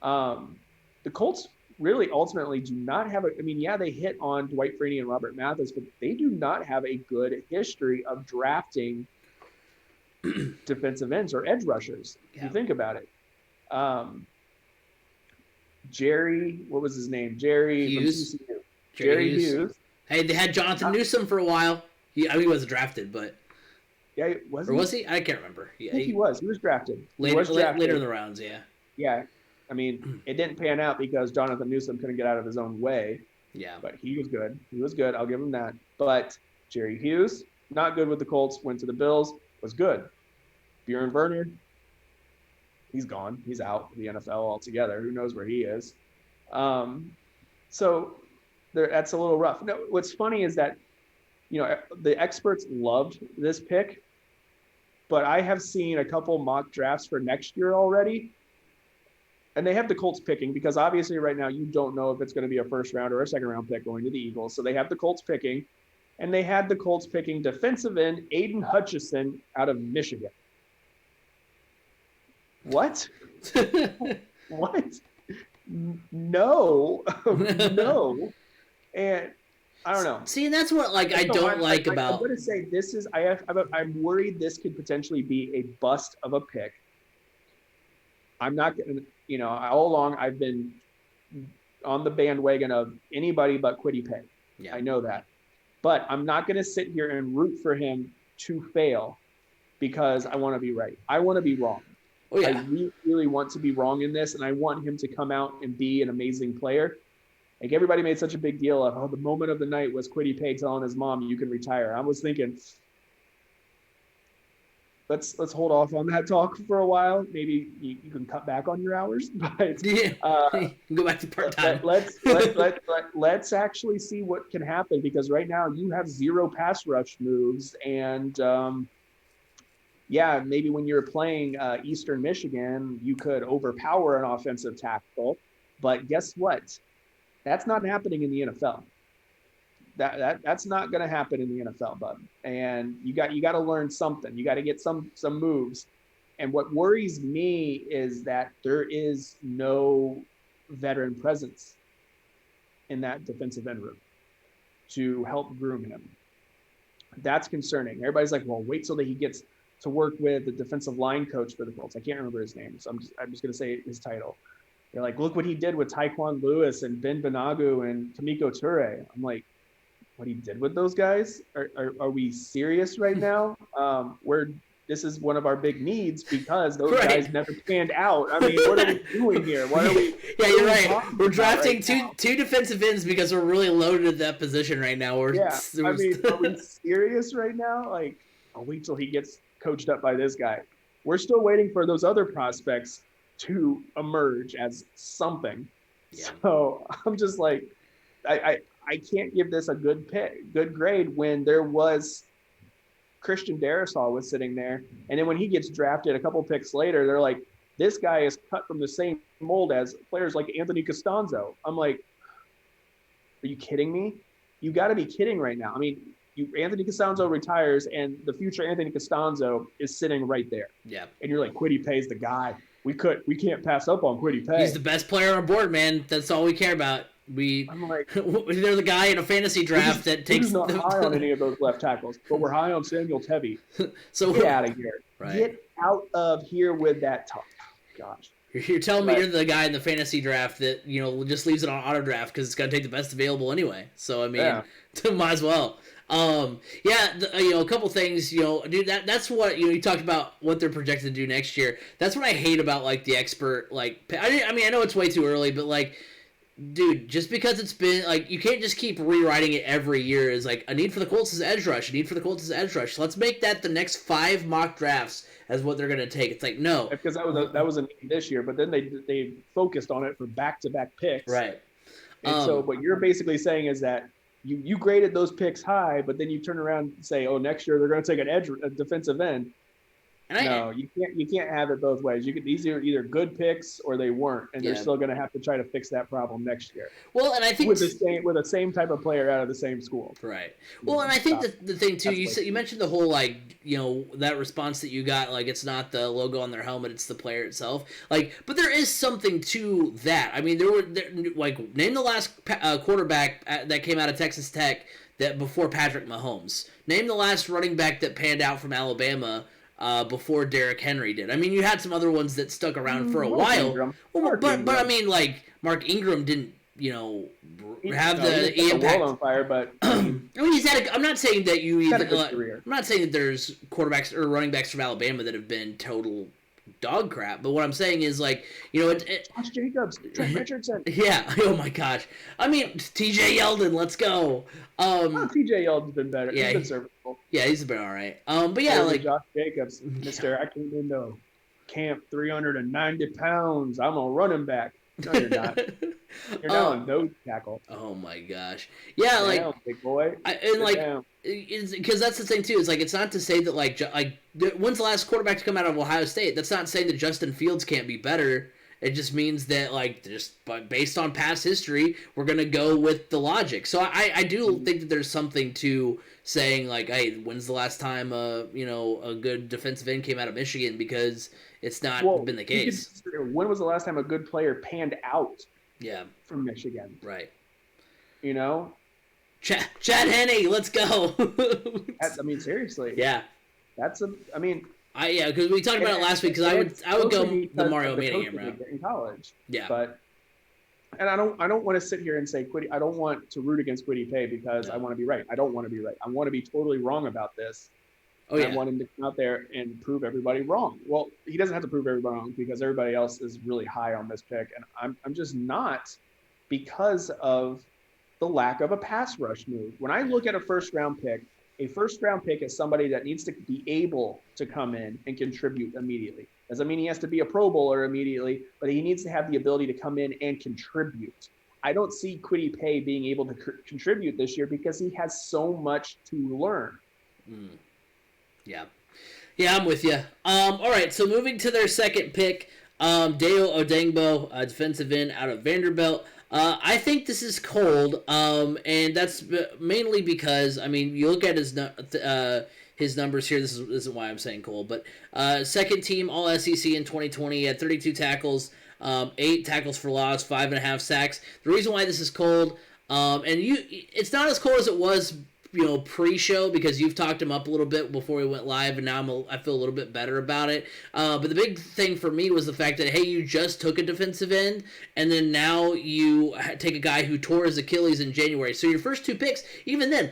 The Colts really ultimately do not have they hit on Dwight Freeney and Robert Mathis, but they do not have a good history of drafting defensive ends or edge rushers. Yeah. If you think about it. Jerry, what was his name? Jerry Hughes. From TCU. Jerry Hughes. Hey, they had Jonathan Newsom for a while. He wasn't drafted, but yeah, was he? I can't remember. Yeah, I think he was. He was drafted. Later in the rounds, yeah. Yeah. It didn't pan out because Jonathan Newsom couldn't get out of his own way. Yeah. But he was good. He was good. I'll give him that. But Jerry Hughes, not good with the Colts, went to the Bills, was good. Bjorn Werner, he's gone. He's out of the NFL altogether. Who knows where he is? So that's a little rough. No, what's funny is that, the experts loved this pick, but I have seen a couple mock drafts for next year already, and they have the Colts picking because obviously right now you don't know if it's going to be a first round or a second round pick going to the Eagles. So they have the Colts picking, and they had the Colts picking defensive end Aiden Hutchinson out of Michigan. What? What? No. No. And I don't know. See, and that's what I don't like about. I'm going to say this is. I'm worried this could potentially be a bust of a pick. I'm not going to. All along I've been on the bandwagon of anybody but Kwity Paye. Yeah. I know that, but I'm not going to sit here and root for him to fail because I want to be right. I want to be wrong. Oh yeah. I really, really want to be wrong in this, and I want him to come out and be an amazing player. Like everybody made such a big deal of, the moment of the night was Kwity Paye telling his mom, "You can retire." I was thinking, let's hold off on that talk for a while. Maybe you can cut back on your hours, but go back to part time. Let's actually see what can happen because right now you have zero pass rush moves, and yeah, maybe when you're playing Eastern Michigan, you could overpower an offensive tackle. But guess what? That's not happening in the NFL. That's not going to happen in the NFL, bud. And you got to learn something. You got to get some moves. And what worries me is that there is no veteran presence in that defensive end room to help groom him. That's concerning. Everybody's like, well, wait till he gets to work with the defensive line coach for the Colts. I can't remember his name, so I'm just going to say his title. They're like, look what he did with Tyquan Lewis and Ben Banagu and Kamiko Toure. I'm like, what he did with those guys? Are we serious right now? This is one of our big needs because those guys never panned out. I mean, what are we doing here? What are we? Yeah, you're right. We're drafting two defensive ends because we're really loaded at that position right now. I mean, are we serious right now? Like, I'll wait till he gets coached up by this guy. We're still waiting for those other prospects to emerge as something. Yeah. So I'm just like, I can't give this a good grade when there was Christian Darrisaw was sitting there. And then when he gets drafted a couple picks later, they're like, this guy is cut from the same mold as players like Anthony Costanzo. I'm like, are you kidding me? You got to be kidding right now. I mean, Anthony Costanzo retires and the future Anthony Costanzo is sitting right there. Yeah. And you're like, Kwity Paye's the guy. We can't pass up on Kwity Paye. He's the best player on board, man. That's all we care about. I'm like, they're the guy in a fantasy draft that takes. He's not high on any of those left tackles, but we're high on Samuel Tevy. So get out of here. Right. Get out of here with that talk. Gosh. You're telling me you're the guy in the fantasy draft that just leaves it on auto draft because it's gonna take the best available anyway. So I mean, might as well. A couple things, dude, that's what, you talked about what they're projected to do next year. That's what I hate about, like, the expert, like, I mean, I know it's way too early, but, like, dude, just because it's been, like, you can't just keep rewriting it every year as, like, a need for the Colts is edge rush, a need for the Colts is edge rush. Let's make that the next 5 mock drafts as what they're going to take. It's like, no. Because that was a need this year, but then they focused on it for back-to-back picks. Right. And so what you're basically saying is that you graded those picks high, but then you turn around and say, oh, next year they're going to take a defensive end. You can't have it both ways. These are either good picks or they weren't, and they're still going to have to try to fix that problem next year. Well, and I think with the same type of player out of the same school. Right. Well, and I think the thing too, you mentioned the whole, like, that response that you got, like, it's not the logo on their helmet, it's the player itself. Like, but there is something to that. I mean, name the last quarterback that came out of Texas Tech that before Patrick Mahomes. Name the last running back that panned out from Alabama. Before Derrick Henry did. I mean, you had some other ones that stuck around for a while. But I mean, like, Mark Ingram didn't, have the impact. On fire, but I mean, he's had. I'm not saying that I'm not saying that there's quarterbacks or running backs from Alabama that have been total dog crap. But what I'm saying is, like, Josh Jacobs, Trent Richardson. Yeah. Oh my gosh. I mean, T.J. Yeldon. Let's go. T.J. Yeldon's been better. Yeah, he's been serviceable. Yeah, he's been all right. But yeah, like Josh Jacobs, Mister, I came into camp 390 pounds. I'm a running back. No, you're not. You're now a nose tackle. Oh my gosh. Yeah, like big boy. Because that's the thing too. Is like, it's not to say that like when's the last quarterback to come out of Ohio State? That's not saying that Justin Fields can't be better. It just means that, like, but based on past history, we're gonna go with the logic. So I do think that there's something to saying, like, hey, when's the last time a good defensive end came out of Michigan? Because it's not been the case. When was the last time a good player panned out? Yeah, from Michigan. Right. Chad Henne, let's go. I mean, seriously. Yeah. Because we talked about it last week. Because I would go the Mario Manningham route in college. Yeah. And I don't want to sit here and say I don't want to root against Kwity Paye because I want to be right. I don't want to be right. I want to be totally wrong about this. Oh, yeah. I want him to come out there and prove everybody wrong. Well, he doesn't have to prove everybody wrong because everybody else is really high on this pick, and I'm just not, because of the lack of a pass rush move. When I look at a first round pick is somebody that needs to be able to come in and contribute immediately. Doesn't mean he has to be a Pro Bowler immediately, but he needs to have the ability to come in and contribute. I don't see Kwity Paye being able to contribute this year because he has so much to learn. Mm. Yeah. Yeah, I'm with you. All right, so moving to their second pick, Dale Odengbo, defensive end out of Vanderbilt. I think this is cold, and that's mainly because, I mean, you look at his numbers here. This isn't why I'm saying cold, but second team All SEC in 2020. He had 32 tackles, 8 tackles for loss, 5.5 sacks. The reason why this is cold, it's not as cold as it was, pre-show, because you've talked him up a little bit before we went live, and now I feel a little bit better about it. But the big thing for me was the fact that, hey, you just took a defensive end, and then now you take a guy who tore his Achilles in January. So your first 2 picks, even then,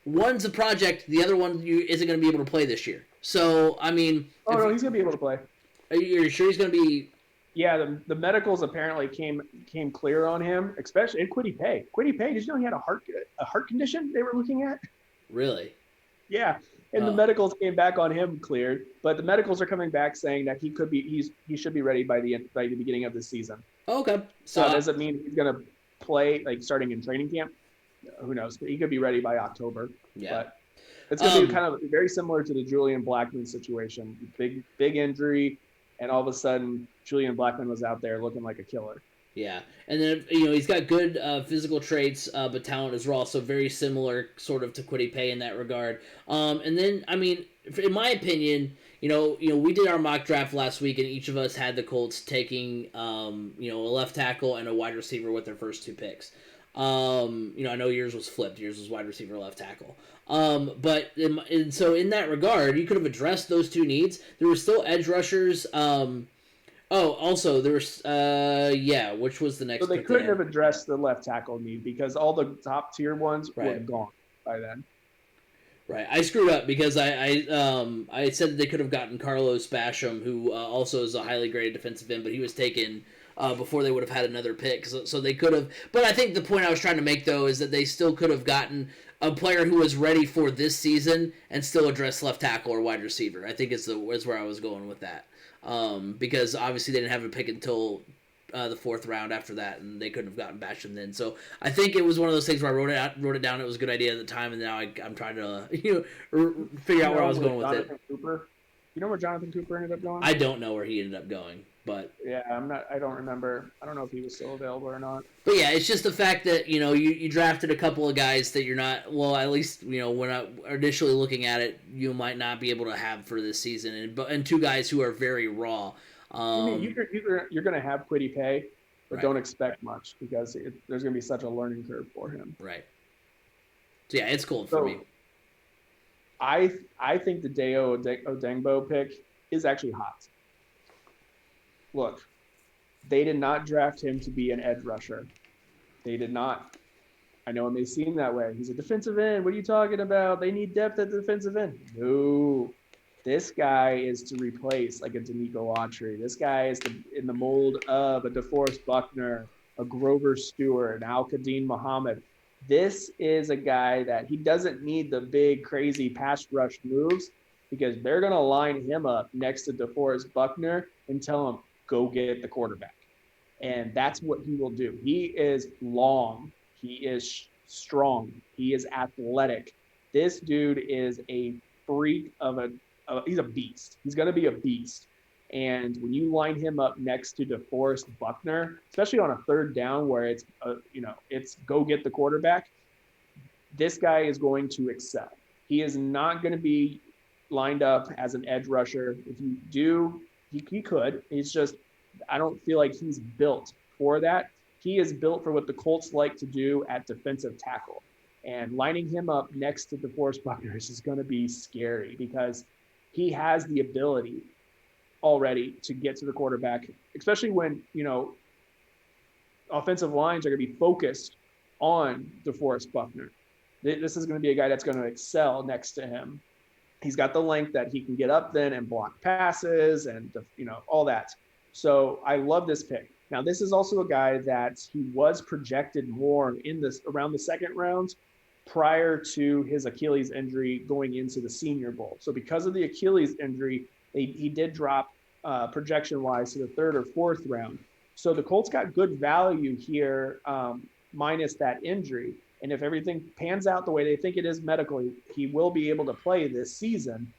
one's a project, the other one isn't going to be able to play this year. So, I mean... Oh, no, he's going to be able to play. Are you sure he's going to be... Yeah, the medicals apparently came clear on him, especially in Kwity Paye. Kwity Paye, did you know he had a heart condition they were looking at? Really? Yeah, and the medicals came back on him cleared, but the medicals are coming back saying that he should be ready by the beginning of the season. Oh, okay. So does it mean he's going to play starting in training camp? Who knows? But he could be ready by October. Yeah. But it's going to be kind of very similar to the Julian Blackmon situation. Big injury. And all of a sudden, Julian Blackmon was out there looking like a killer. Yeah, and then he's got good physical traits, but talent is raw, so very similar sort of to Kwity Paye in that regard. And then, I mean, in my opinion, we did our mock draft last week, and each of us had the Colts taking a left tackle and a wide receiver with their first 2 picks. I know yours was flipped. Yours was wide receiver, left tackle. So in that regard, you could have addressed those 2 needs. There were still edge rushers. Also there was which was the next? So they couldn't have addressed the left tackle need because all the top tier ones were gone by then. Right, I screwed up because I said that they could have gotten Carlos Basham, who also is a highly graded defensive end, but he was taken before they would have had another pick. So they could have. But I think the point I was trying to make, though, is that they still could have gotten a player who was ready for this season and still address left tackle or wide receiver. I think is where I was going with that. Because obviously they didn't have a pick until the 4th round after that, and they couldn't have gotten Basham then. So I think it was one of those things where I wrote it down. It was a good idea at the time, and now I'm trying to figure out where I was going with Jonathan Cooper? You know where Jonathan Cooper ended up going? I don't know where he ended up going, but yeah, I don't remember. I don't know if he was still available or not. But yeah, it's just the fact that you drafted a couple of guys that you're not, well, at least when I initially looking at it, you might not be able to have for this season, and 2 guys who are very raw. You're going to have Kwity Paye, but don't expect much because there's going to be such a learning curve for him. Right. So yeah, it's cool for me. I think the Deo Odengbo pick is actually hot. Look, they did not draft him to be an edge rusher. They did not. I know it may seem that way. He's a defensive end. What are you talking about? They need depth at the defensive end. No. This guy is to replace like a Danico Autry. This guy is in the mold of a DeForest Buckner, a Grover Stewart, an Al-Qadim Muhammad. This is a guy that he doesn't need the big, crazy pass rush moves because they're going to line him up next to DeForest Buckner and tell him, go get the quarterback. And that's what he will do. He is long. He is strong. He is athletic. This dude is a freak he's a beast. He's going to be a beast. And when you line him up next to DeForest Buckner, especially on a 3rd down where it's go get the quarterback, this guy is going to excel. He is not going to be lined up as an edge rusher. If you do, he could. It's just I don't feel like he's built for that. He is built for what the Colts like to do at defensive tackle. And lining him up next to DeForest Buckner is just going to be scary because he has the ability already to get to the quarterback, especially when, offensive lines are going to be focused on DeForest Buckner. This is going to be a guy that's going to excel next to him. He's got the length that he can get up then and block passes and, all that. So I love this pick. Now, this is also a guy that he was projected more around the 2nd round prior to his Achilles injury going into the Senior Bowl. So because of the Achilles injury, he did drop projection-wise to the 3rd or 4th round. So the Colts got good value here minus that injury. And if everything pans out the way they think it is medically, he will be able to play this season.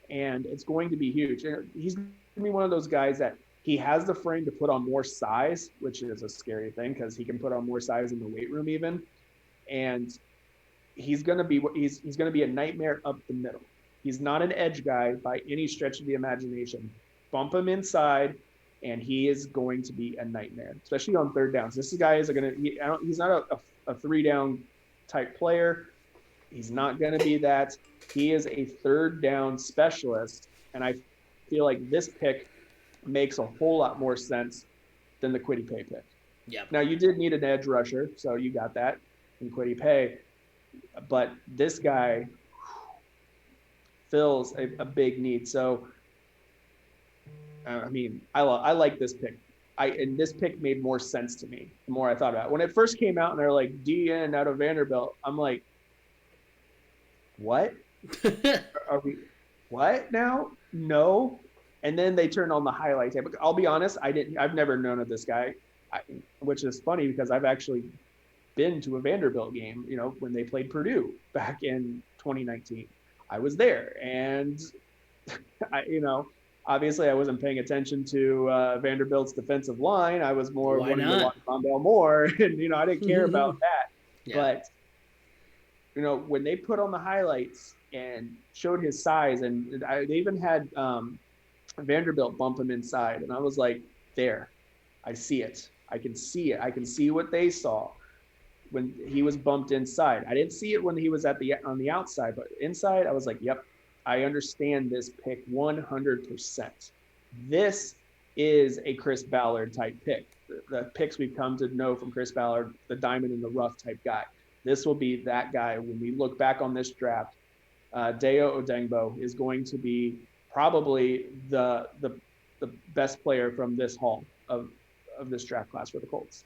and it's going to be huge. And he's going to be one of those guys that he has the frame to put on more size, which is a scary thing because he can put on more size in the weight room even. And he's going to be a nightmare up the middle. He's not an edge guy by any stretch of the imagination. Bump him inside, and he is going to be a nightmare, especially on third downs. This guy is he's not a 3-down type player. He's not going to be that. He is a third down specialist, and I feel like this pick makes a whole lot more sense than the Kwity Paye pick. Yeah. Now, you did need an edge rusher, so you got that in Kwity Paye, but this guy fills a big need. So, I mean, I like this pick. And this pick made more sense to me the more I thought about it. When it first came out and they're like DN out of Vanderbilt, I'm like, what? Are we what now? No. And then they turned on the highlight tape. I'll be honest, I've never known of this guy, which is funny because I've actually been to a Vanderbilt game, when they played Purdue back in 2019. I was there, and obviously I wasn't paying attention to Vanderbilt's defensive line. I was more wanting to watch Rondale more, and I didn't care about that. Yeah. But when they put on the highlights and showed his size, and they even had Vanderbilt bump him inside, and I was like, there, I see it. I can see it. I can see what they saw when he was bumped inside. I didn't see it when he was on the outside, but inside, I was like, yep, I understand this pick 100%. This is a Chris Ballard type pick. The picks we've come to know from Chris Ballard, the diamond in the rough type guy. This will be that guy when we look back on this draft. Dayo Odeyingbo is going to be probably the best player from this haul of this draft class for the Colts.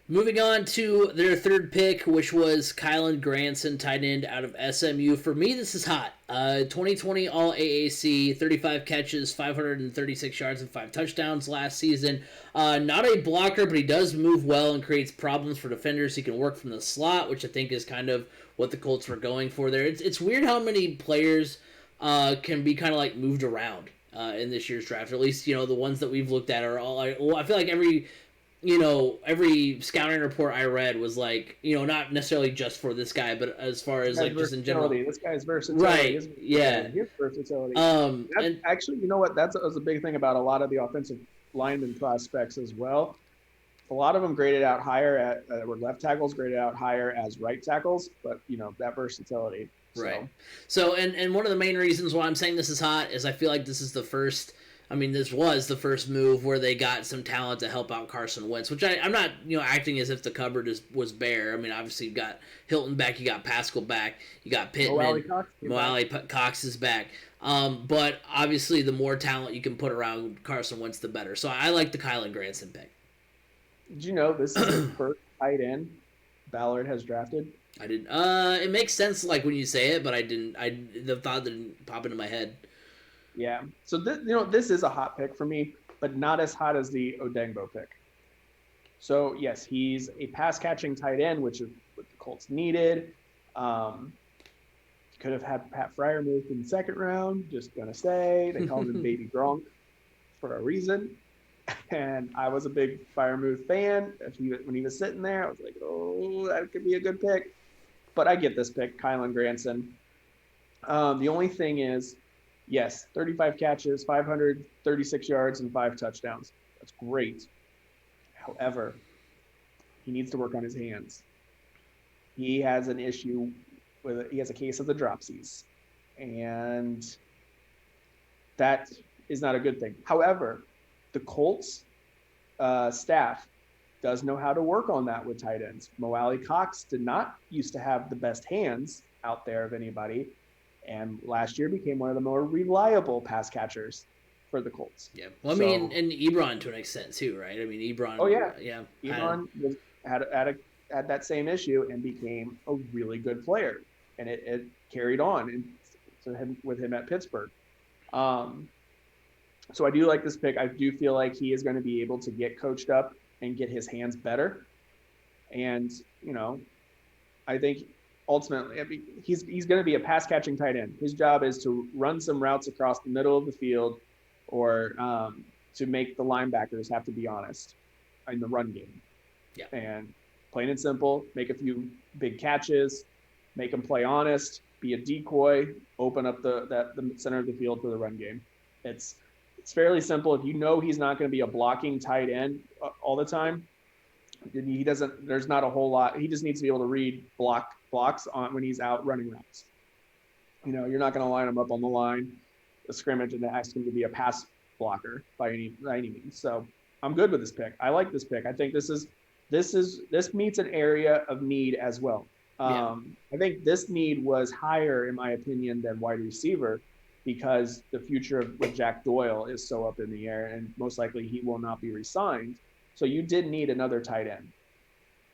Moving on to their third pick, which was Kylen Granson, tight end out of SMU. For me, this is hot. 2020 All-AAC, 35 catches, 536 yards, and 5 touchdowns last season. Not a blocker, but he does move well and creates problems for defenders. He can work from the slot, which I think is kind of what the Colts were going for there. It's weird how many players can be kind of like moved around in this year's draft. Or at least, the ones that we've looked at are all I feel like every scouting report I read was like, not necessarily just for this guy, but as far as like just in general. This guy's versatility. Right. Yeah. His versatility. And actually, you know what? That was a big thing about a lot of the offensive lineman prospects as well. A lot of them graded out higher were left tackles graded out higher as right tackles, but that versatility. Right. So, and one of the main reasons why I'm saying this is hot is I feel like this is the first. This was the first move where they got some talent to help out Carson Wentz, which I'm not, acting as if the cupboard was bare. Obviously you got Hilton back, you got Pascal back, you got Pittman, Moali Cox is back. But obviously the more talent you can put around Carson Wentz, the better. So I like the Kylen Granson pick. Did you know this is the first tight end Ballard has drafted? I didn't. It makes sense like when you say it, but the thought didn't pop into my head. Yeah. So this is a hot pick for me, but not as hot as the Odeyingbo pick. So yes, he's a pass catching tight end, which is what the Colts needed. Could have had Pat Freiermuth in the second round. Just gonna say they called him Baby Gronk for a reason. And I was a big Freiermuth fan. When he was sitting there, I was like, oh, that could be a good pick. But I get this pick, Kylen Granson. The only thing is, yes, 35 catches, 536 yards, and 5 touchdowns. That's great. However, he needs to work on his hands. He has an issue he has a case of the dropsies, and that is not a good thing. However, the Colts staff does know how to work on that with tight ends. Moali Cox did not used to have the best hands out there of anybody, and last year became one of the more reliable pass catchers for the Colts. Yeah, well, and Ebron to an extent too, right? Ebron. Oh yeah, yeah. Ebron had that same issue and became a really good player, and it carried on with him at Pittsburgh. So I do like this pick. I do feel like he is going to be able to get coached up and get his hands better. And, I think ultimately, I mean, he's going to be a pass catching tight end. His job is to run some routes across the middle of the field, or to make the linebackers have to be honest in the run game. Yeah. And plain and simple, make a few big catches, make them play honest, be a decoy, open up the center of the field for the run game. It's fairly simple. If you know he's not going to be a blocking tight end all the time, he doesn't. There's not a whole lot. He just needs to be able to read blocks on when he's out running routes. You're not going to line him up on the line, a scrimmage, and ask him to be a pass blocker by any means. So I'm good with this pick. I like this pick. I think this meets an area of need as well. I think this need was higher, in my opinion, than wide receiver, because the future with Jack Doyle is so up in the air, and most likely he will not be re-signed. So you did need another tight end.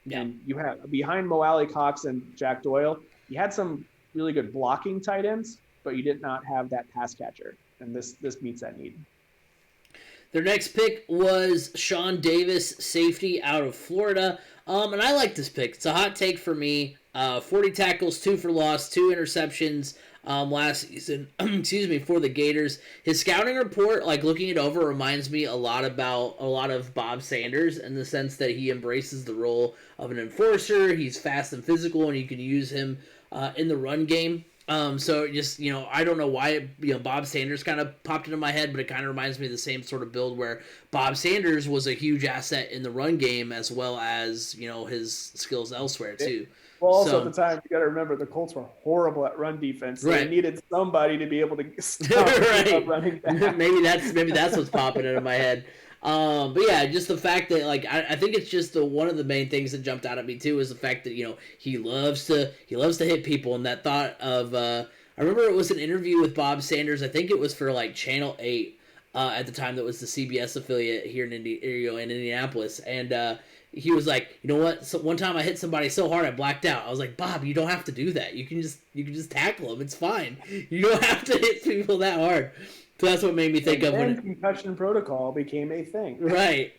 Yeah. And you have behind Mo Alley Cox and Jack Doyle, you had some really good blocking tight ends, but you did not have that pass catcher. And this meets that need. Their next pick was Shawn Davis, safety out of Florida. And I like this pick. It's a hot take for me. 40 tackles, 2 for loss, 2 interceptions last season, for the Gators. His scouting report, like looking it over, reminds me a lot of Bob Sanders, in the sense that he embraces the role of an enforcer. He's fast and physical, and you can use him in the run game. So just, I don't know why, Bob Sanders kind of popped into my head, but it kind of reminds me of the same sort of build where Bob Sanders was a huge asset in the run game, as well as, his skills elsewhere too. Well, also at the time, you got to remember the Colts were horrible at run defense. So They needed somebody to be able to stop running back. maybe that's what's popping into my head. But yeah, just the fact that I think it's just one of the main things that jumped out at me too is the fact that he loves to hit people, and that thought of I remember it was an interview with Bob Sanders. I think it was for Channel 8 at the time, that was the CBS affiliate here in Indianapolis, and he was like, you know what? So one time I hit somebody so hard I blacked out. I was like, Bob, you don't have to do that. You can just tackle them. It's fine. You don't have to hit people that hard. So that's what made me think of when concussion protocol became a thing. Right.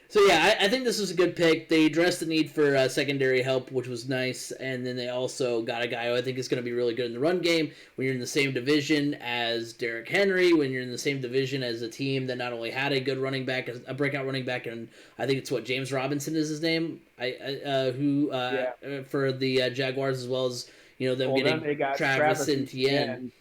So yeah, I think this was a good pick. They addressed the need for secondary help, which was nice, and then they also got a guy who I think is going to be really good in the run game. When you're in the same division as Derrick Henry, when you're in the same division as a team that not only had a good running back, a breakout running back, and I think it's James Robinson is his name, for the Jaguars, as well as them getting Travis Etienne.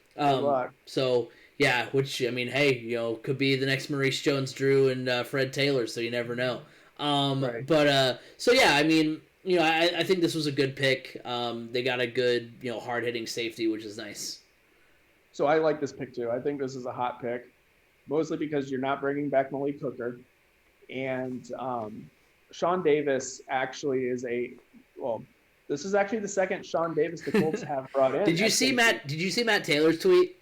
So. Yeah, which, hey, could be the next Maurice Jones-Drew and Fred Taylor, so you never know. Right. But, so yeah, I think this was a good pick. They got a good, hard-hitting safety, which is nice. So I like this pick, too. I think this is a hot pick, mostly because you're not bringing back Malik Hooker. And Shawn Davis actually is this is actually the second Shawn Davis the Colts have brought in. Did you see Matt Taylor's tweet?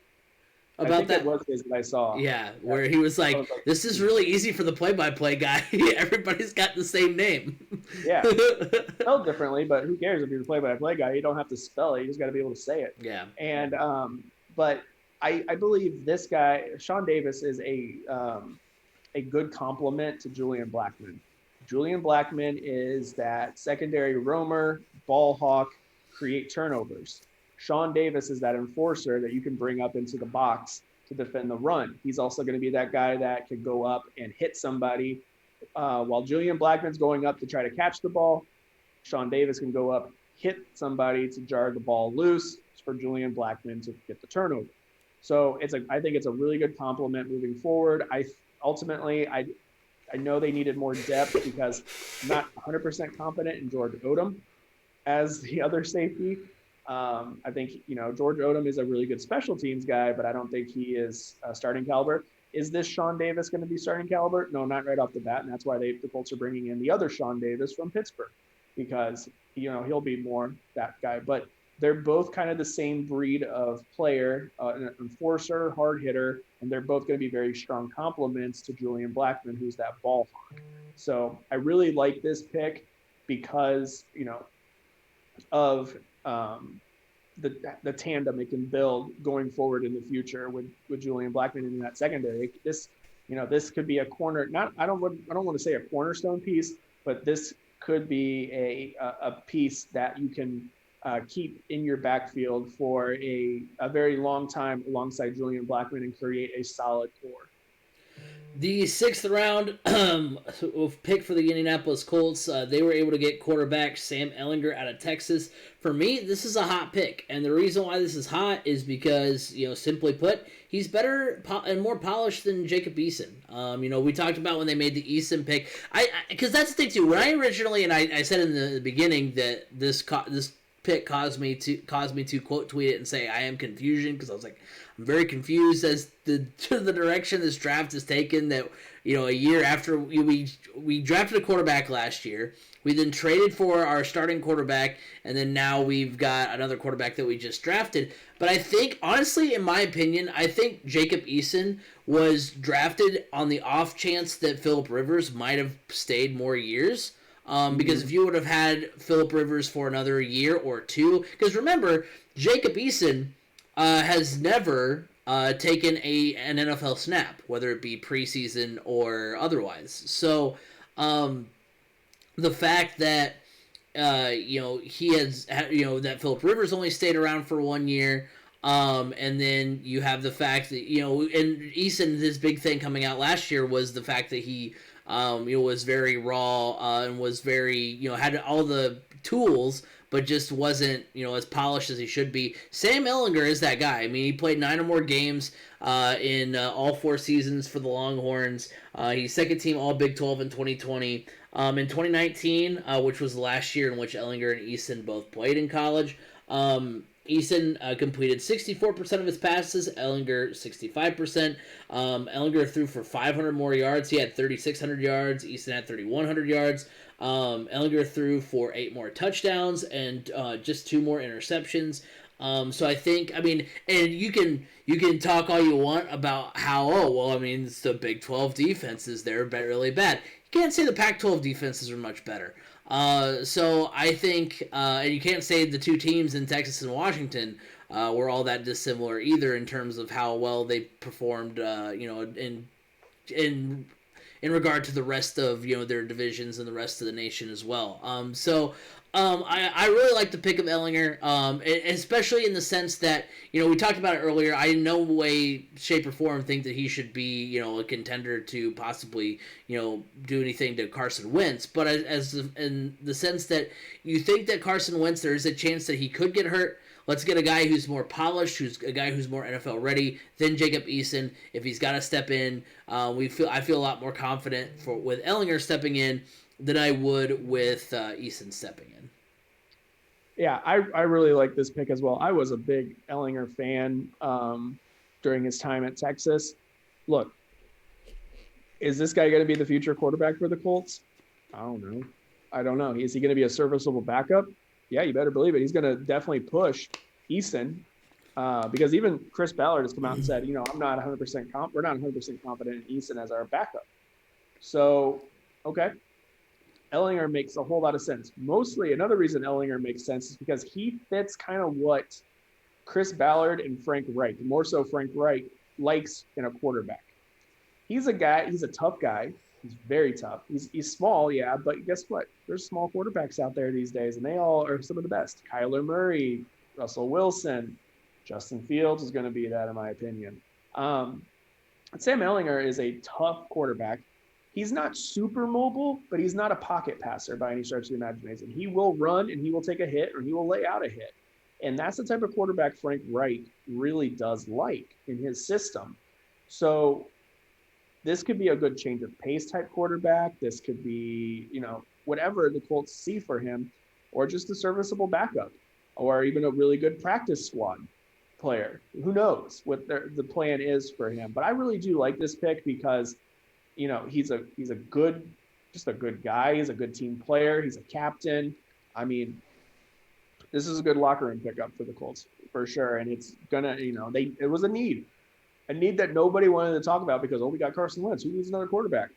About that was his that I saw. Yeah, where he was like, this is really easy for the play-by-play guy. Everybody's got the same name. Yeah. Spelled differently, but who cares if you're the play-by-play guy? You don't have to spell it. You just got to be able to say it. Yeah. And but I believe this guy, Shawn Davis, is a good complement to Julian Blackmon. Julian Blackmon is that secondary roamer, ball hawk, create turnovers. Shawn Davis is that enforcer that you can bring up into the box to defend the run. He's also going to be that guy that can go up and hit somebody. While Julian Blackmon's going up to try to catch the ball, Shawn Davis can go up, hit somebody to jar the ball loose for Julian Blackmon to get the turnover. So I think it's a really good compliment moving forward. I know they needed more depth because I'm not 100% confident in George Odom as the other safety. I think, George Odom is a really good special teams guy, but I don't think he is starting caliber. Is this Shawn Davis going to be starting caliber? No, not right off the bat. And that's why the Colts are bringing in the other Shawn Davis from Pittsburgh, because, he'll be more that guy. But they're both kind of the same breed of player, an enforcer, hard hitter, and they're both going to be very strong complements to Julian Blackmon, who's that ball hawk. So I really like this pick because, of the tandem it can build going forward in the future with Julian Blackmon in that secondary. This could be a corner. I don't want to say a cornerstone piece, but this could be a piece that you can keep in your backfield for a very long time alongside Julian Blackmon and create a solid core. The 6th round pick for the Indianapolis Colts, they were able to get quarterback Sam Ellinger out of Texas. For me, this is a hot pick, and the reason why this is hot is because, simply put, he's better and more polished than Jacob Eason. We talked about when they made the Eason pick, because that's the thing too. When I originally, and I said in the beginning that this pick caused me to quote tweet it and say I am confusion, because I was like, I'm very confused as to the direction this draft is taken. That a year after we drafted a quarterback last year, we then traded for our starting quarterback, and then now we've got another quarterback that we just drafted. But I think, honestly, in my opinion, I think Jacob Eason was drafted on the off chance that Phillip Rivers might have stayed more years. Because if you would have had Phillip Rivers for another year or two, because remember, Jacob Eason has never taken an NFL snap, whether it be preseason or otherwise. So the fact that he has that Phillip Rivers only stayed around for 1 year, and then you have the fact that and Eason, his big thing coming out last year was the fact that he was very raw and was very had all the tools, but just wasn't as polished as he should be. Sam Ellinger is that guy. I mean, he played 9 or more games in all 4 seasons for the Longhorns. He's second team All Big 12 in 2020. In 2019, which was the last year in which Ellinger and Eason both played in college, Eason completed 64% of his passes, Ellinger 65%. Ellinger threw for 500 more yards. He had 3,600 yards. Eason had 3,100 yards. Ellinger threw for 8 more touchdowns and just 2 more interceptions. So I think, and you can talk all you want about how, it's the Big 12 defenses, they're really bad. You can't say the Pac-12 defenses are much better. So I think, and you can't say the 2 teams in Texas and Washington were all that dissimilar either in terms of how well they performed, in regard to the rest of their divisions and the rest of the nation as well. I really like the pick of Ellinger, especially in the sense that, we talked about it earlier. I in no way, shape, or form think that he should be, a contender to possibly, do anything to Carson Wentz. But in the sense that you think that Carson Wentz, there is a chance that he could get hurt. Let's get a guy who's more polished, who's a guy who's more NFL ready than Jacob Eason. If he's got to step in, I feel a lot more confident with Ellinger stepping in than I would with Eason stepping in. Yeah, I really like this pick as well. I was a big Ellinger fan during his time at Texas. Look, is this guy going to be the future quarterback for the Colts? I don't know. Is he going to be a serviceable backup? Yeah, you better believe it. He's going to definitely push Eason because even Chris Ballard has come out and said, I'm not 100% we're not 100% confident in Eason as our backup. So, okay. Ellinger makes a whole lot of sense. Mostly, another reason Ellinger makes sense is because he fits kind of what Chris Ballard and Frank Reich, more so Frank Reich, likes in a quarterback. He's a tough guy. He's very tough. He's small, yeah, but guess what? There's small quarterbacks out there these days, and they all are some of the best. Kyler Murray, Russell Wilson, Justin Fields is going to be that, in my opinion. Sam Ellinger is a tough quarterback. He's not super mobile, but he's not a pocket passer by any stretch of the imagination. He will run and he will take a hit or he will lay out a hit. And that's the type of quarterback Frank Reich really does like in his system. So this could be a good change of pace type quarterback. This could be, whatever the Colts see for him, or just a serviceable backup, or even a really good practice squad player. Who knows what the plan is for him. But I really do like this pick because he's a good guy. He's a good team player. He's a captain. I mean, this is a good locker room pickup for the Colts for sure. And it's gonna, it was a need that nobody wanted to talk about because, we got Carson Wentz. Who needs another quarterback?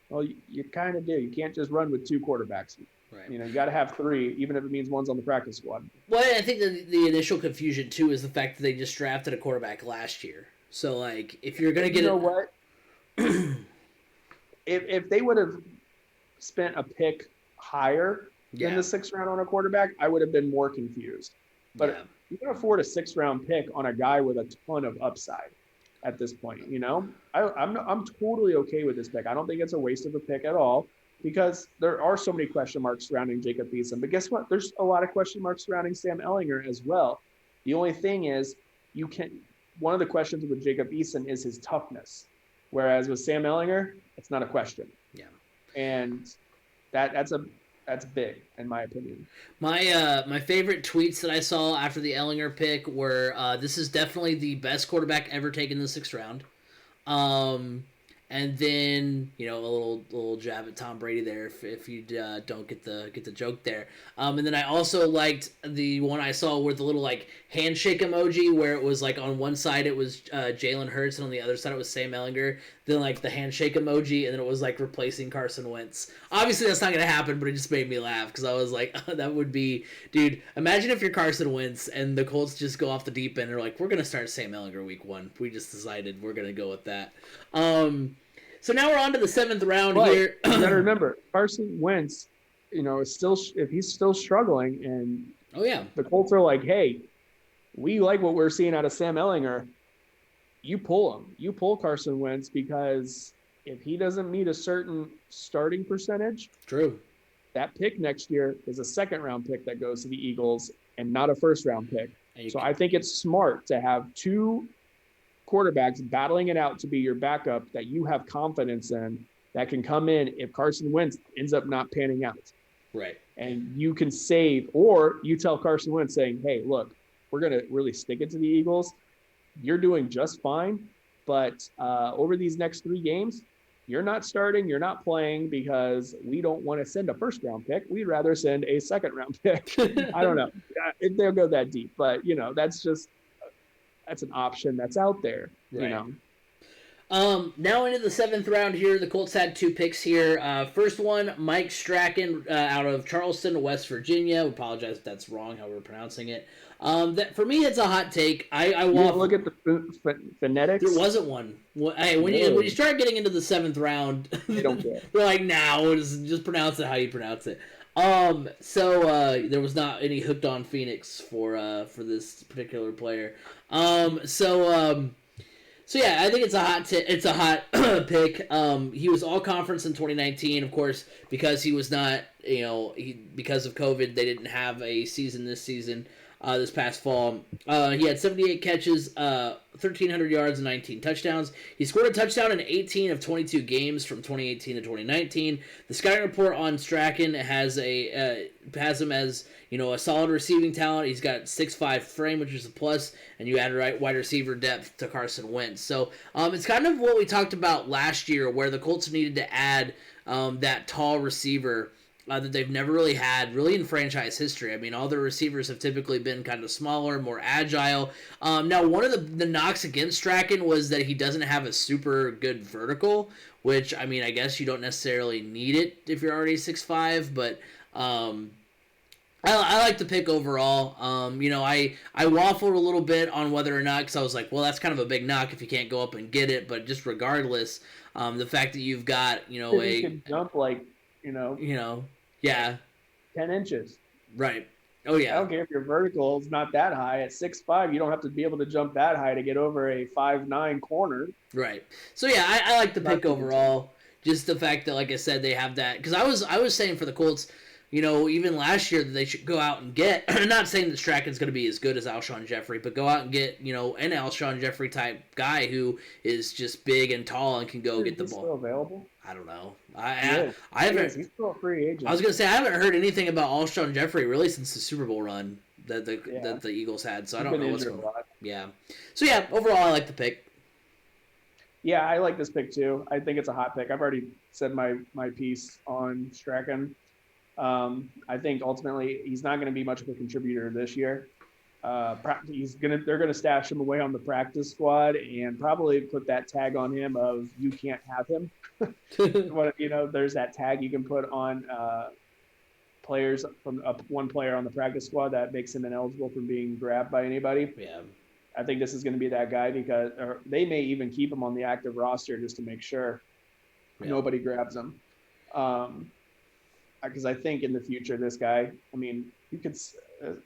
Well, you kind of do. You can't just run with 2 quarterbacks. Right. You got to have 3, even if it means one's on the practice squad. Well, I think the initial confusion too is the fact that they just drafted a quarterback last year. So if you're gonna get, what? If they would have spent a pick higher, in the 6th round on a quarterback, I would have been more confused. But you can afford a 6th round pick on a guy with a ton of upside at this point. I'm totally okay with this pick. I don't think it's a waste of a pick at all because there are so many question marks surrounding Jacob Eason. But guess what? There's a lot of question marks surrounding Sam Ellinger as well. The only thing is one of the questions with Jacob Eason is his toughness, whereas with Sam Ellinger, it's not a question. Yeah, and that's big in my opinion. My favorite tweets that I saw after the Ellinger pick were this is definitely the best quarterback ever taken in the 6th round. And then a little jab at Tom Brady there if you don't get the joke there. And then I also liked the one I saw with the little like handshake emoji where it was like on one side it was Jalen Hurts and on the other side it was Sam Ellinger. Then like the handshake emoji and then it was like replacing Carson Wentz. Obviously that's not gonna happen, but it just made me laugh because I was like, oh, that would be, dude. Imagine if you're Carson Wentz and the Colts just go off the deep end and are like, we're gonna start Sam Ellinger week 1. We just decided we're gonna go with that. So now we're on to the 7th round here. You gotta remember, Carson Wentz, is still, if he's still struggling and the Colts are like, hey, we like what we're seeing out of Sam Ellinger, you pull him. You pull Carson Wentz because if he doesn't meet a certain starting percentage, true, that pick next year is a 2nd round pick that goes to the Eagles and not a 1st round pick. So I think it's smart to have 2 quarterbacks battling it out to be your backup that you have confidence in that can come in if Carson Wentz ends up not panning out. Right. And you can save, or you tell Carson Wentz saying, hey, look, we're going to really stick it to the Eagles. You're doing just fine. But over these next 3 games, you're not starting, you're not playing because we don't want to send a 1st round pick. We'd rather send a 2nd round pick. I don't know if they'll go that deep, but that's an option that's out there, right. Now into the 7th round here, the Colts had 2 picks here. First one, Mike Strachan out of Charleston, West Virginia. We apologize if that's wrong, how we're pronouncing it. That for me, it's a hot take. I look at the phonetics. There wasn't one. When you start getting into the 7th round, they don't care. They're like, now just pronounce it how you pronounce it. There was not any hooked on Phoenix for this particular player. So yeah, I think it's a hot pick. He was all conference in 2019, of course, because he was not, because of COVID, they didn't have a season this season. This past fall, he had 78 catches, 1,300 yards, and 19 touchdowns. He scored a touchdown in 18 of 22 games from 2018 to 2019. The scouting report on Strachan has him as a solid receiving talent. He's got 6'5" frame, which is a plus, and you add wide receiver depth to Carson Wentz. So it's kind of what we talked about last year, where the Colts needed to add that tall receiver. That they've never really had, really in franchise history. I mean, all their receivers have typically been kind of smaller, more agile. Now, one of the knocks against Strachan was that he doesn't have a super good vertical, which, I mean, I guess you don't necessarily need it if you're already 6'5", but I like the pick overall. I waffled a little bit on whether or not, because I was like, well, that's kind of a big knock if you can't go up and get it, but just regardless, the fact that you've got, you can jump yeah, 10 inches. Right. Oh yeah. I don't care if your vertical is not that high. At 6'5", you don't have to be able to jump that high to get over a 5'9" corner. Right. So yeah, I like the pick overall. Just the fact that, like I said, they have that, because I was saying for the Colts, even last year that they should go out and get. I'm not saying that Strachan's going to be as good as Alshon Jeffrey, but go out and get an Alshon Jeffrey type guy who is just big and tall and can go get the ball. Still available? I don't know. I haven't. He's still a free agent. I was gonna say I haven't heard anything about Alshon Jeffrey really since the Super Bowl run that the Eagles had. So I don't know what's going on. Yeah. So yeah, overall I like the pick. Yeah, I like this pick too. I think it's a hot pick. I've already said my piece on Strachan. I think ultimately he's not going to be much of a contributor this year. They're gonna stash him away on the practice squad and probably put that tag on him of you can't have him. There's that tag you can put on players from one player on the practice squad that makes him ineligible from being grabbed by anybody. Yeah, I think this is going to be that guy because they may even keep him on the active roster just to make sure nobody grabs him. because I think in the future, this guy, I mean, you could,